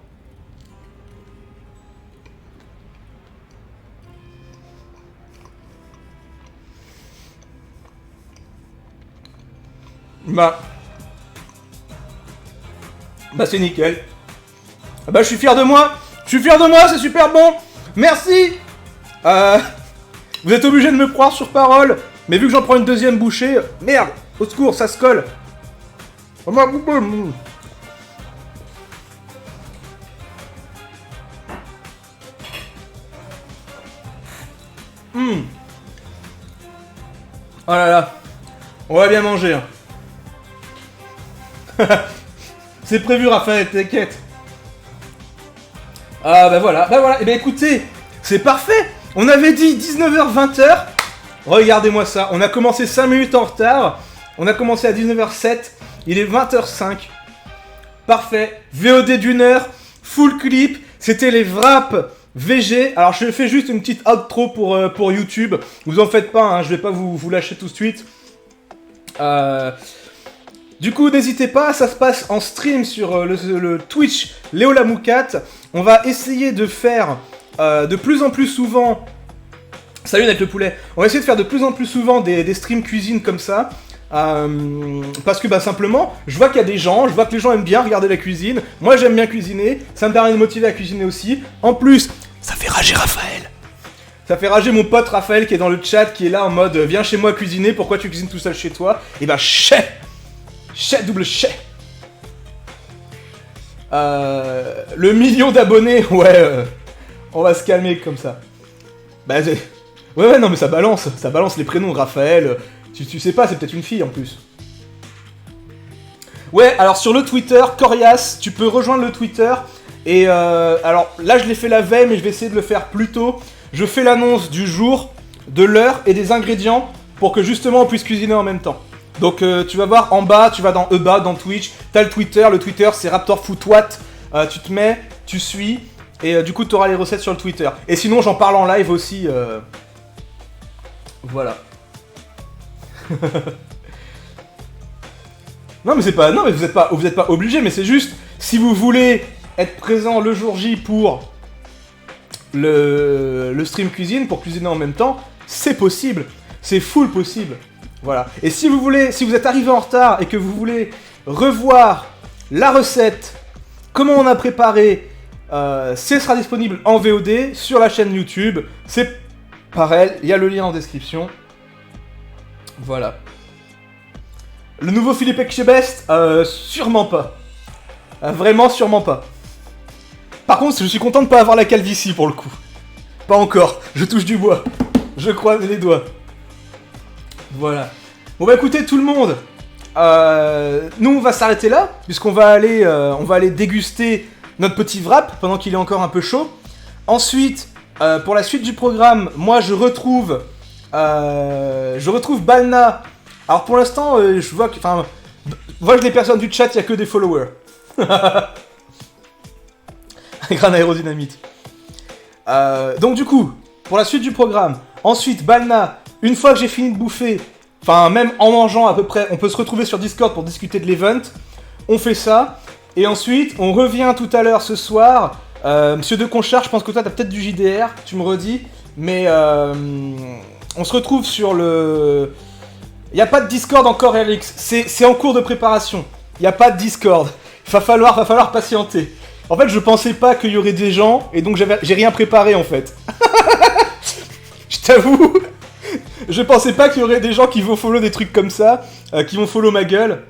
Bah, c'est nickel. Bah, je suis fier de moi. C'est super bon. Merci. Vous êtes obligé de me croire sur parole. Mais vu que j'en prends une deuxième bouchée... Merde, au secours, ça se colle. Oh là là. On va bien manger. Hein. C'est prévu, Raphaël, t'inquiète. Ah bah voilà. Et bah écoutez, c'est parfait. On avait dit 19h, 20h. Regardez-moi ça. On a commencé 5 minutes en retard. On a commencé à 19h07. Il est 20h05. Parfait. VOD d'une heure. Full clip. C'était les wraps VG. Alors je fais juste une petite outro pour YouTube. Vous en faites pas, hein, je vais pas vous lâcher tout de suite. Du coup, n'hésitez pas, ça se passe en stream sur le Twitch Léo Lamoukat. On va essayer de faire de plus en plus souvent... Salut avec le poulet. On va essayer de faire de plus en plus souvent des streams cuisine comme ça. Parce que simplement, je vois qu'il y a des gens, je vois que les gens aiment bien regarder la cuisine. Moi j'aime bien cuisiner, ça me permet de motiver à cuisiner aussi. En plus, ça fait rager Raphaël. Ça fait rager mon pote Raphaël qui est dans le chat, qui est là en mode viens chez moi cuisiner, pourquoi tu cuisines tout seul chez toi? Et bah chais, double chais. Le million d'abonnés, ouais, on va se calmer comme ça. Ouais, non mais ça balance les prénoms, Raphaël. Tu sais pas, c'est peut-être une fille en plus. Ouais, alors sur le Twitter, Corias, tu peux rejoindre le Twitter. Et alors là, je l'ai fait la veille, mais je vais essayer de le faire plus tôt. Je fais l'annonce du jour, de l'heure et des ingrédients pour que justement on puisse cuisiner en même temps. Donc tu vas voir en bas, tu vas dans EBA, dans Twitch, t'as le Twitter c'est RaptorFootWhat. Tu te mets, tu suis, et du coup tu auras les recettes sur le Twitter. Et sinon, j'en parle en live aussi. Voilà. Non mais vous êtes pas obligé, mais c'est juste si vous voulez être présent le jour J pour le stream cuisine, pour cuisiner en même temps, c'est possible, c'est full possible. Voilà. Et si vous êtes arrivé en retard et que vous voulez revoir la recette, comment on a préparé, ce sera disponible en VOD sur la chaîne YouTube. C'est pareil, il y a le lien en description. Voilà. Le nouveau Philippe Etchebest, sûrement pas. Vraiment sûrement pas. Par contre, je suis content de pas avoir la calvitie pour le coup. Pas encore, je touche du bois. Je croise les doigts. Voilà. Bon bah écoutez tout le monde, nous on va s'arrêter là, puisqu'on va aller, déguster notre petit wrap pendant qu'il est encore un peu chaud. Ensuite, pour la suite du programme, moi je retrouve Balna. Alors pour l'instant, je vois que les personnes du chat, il n'y a que des followers. Gran aérodynamite. Donc du coup, pour la suite du programme, ensuite Balna, une fois que j'ai fini de bouffer, enfin même en mangeant à peu près, on peut se retrouver sur Discord pour discuter de l'event. On fait ça, et ensuite on revient tout à l'heure ce soir. Monsieur De Conchard, je pense que toi t'as peut-être du JDR, tu me redis, mais on se retrouve sur le... Il n'y a pas de Discord encore, Alex. C'est en cours de préparation. Il n'y a pas de Discord. Il va falloir patienter. En fait, je pensais pas qu'il y aurait des gens, et donc j'ai rien préparé, en fait. Je t'avoue, je pensais pas qu'il y aurait des gens qui vont follow des trucs comme ça, qui vont follow ma gueule.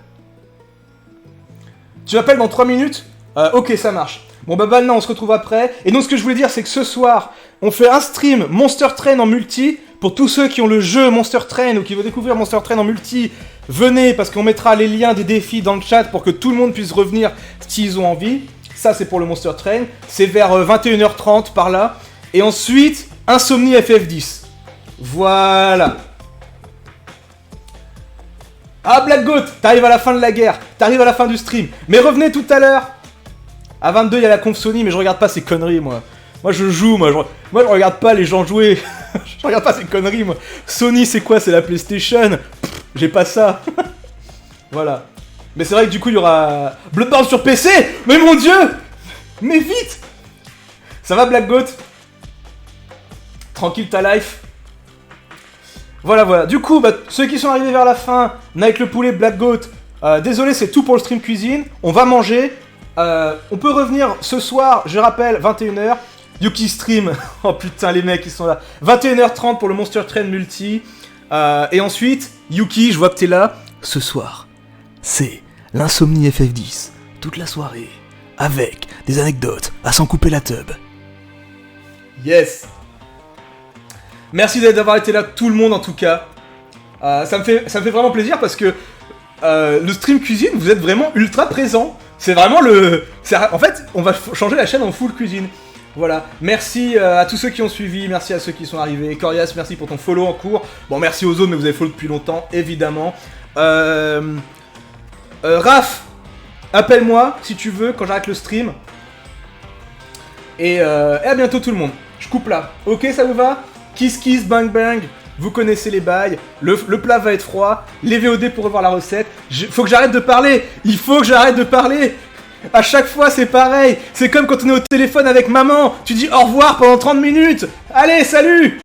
Tu m'appelles dans 3 minutes ? Ok, ça marche. Bon bah maintenant on se retrouve après. Et donc ce que je voulais dire c'est que ce soir, on fait un stream Monster Train en multi. Pour tous ceux qui ont le jeu Monster Train ou qui veulent découvrir Monster Train en multi, venez parce qu'on mettra les liens des défis dans le chat pour que tout le monde puisse revenir s'ils ont envie. Ça c'est pour le Monster Train. C'est vers 21h30 par là. Et ensuite, Insomnie FF10. Voilà. Ah Black Goat, t'arrives à la fin de la guerre. T'arrives à la fin du stream. Mais revenez tout à l'heure. À 22, il y a la conf Sony, mais je regarde pas ces conneries, moi. Moi, je joue, moi, je regarde pas les gens jouer. Je regarde pas ces conneries, moi. Sony, c'est quoi? C'est la PlayStation. J'ai pas ça. Voilà. Mais c'est vrai que du coup, il y aura Bloodborne sur PC. Mais mon dieu. Mais vite. Ça va, Black Goat? Tranquille ta life. Voilà. Du coup, bah, ceux qui sont arrivés vers la fin, Nike le poulet, Black Goat, désolé, c'est tout pour le stream cuisine. On va manger. On peut revenir ce soir, je rappelle, 21h. Yuki stream. Oh putain, les mecs, ils sont là. 21h30 pour le Monster Train multi. Et ensuite, Yuki, je vois que t'es là. Ce soir, c'est l'insomnie FF10. Toute la soirée. Avec des anecdotes à s'en couper la teub. Yes. Merci d'avoir été là, tout le monde en tout cas. Ça me fait vraiment plaisir parce que le stream cuisine, vous êtes vraiment ultra présent. C'est vraiment en fait, on va changer la chaîne en full cuisine. Voilà. Merci à tous ceux qui ont suivi, merci à ceux qui sont arrivés. Corias, merci pour ton follow en cours. Bon, merci aux autres, mais vous avez follow depuis longtemps, évidemment. Raph, appelle-moi si tu veux quand j'arrête le stream. Et à bientôt tout le monde. Je coupe là. Ok, ça vous va? Kiss kiss, bang bang. Vous connaissez les bails. Le plat va être froid. Les VOD pour revoir la recette. Faut que j'arrête de parler. Il faut que j'arrête de parler. À chaque fois, c'est pareil. C'est comme quand on est au téléphone avec maman. Tu dis au revoir pendant 30 minutes. Allez, salut!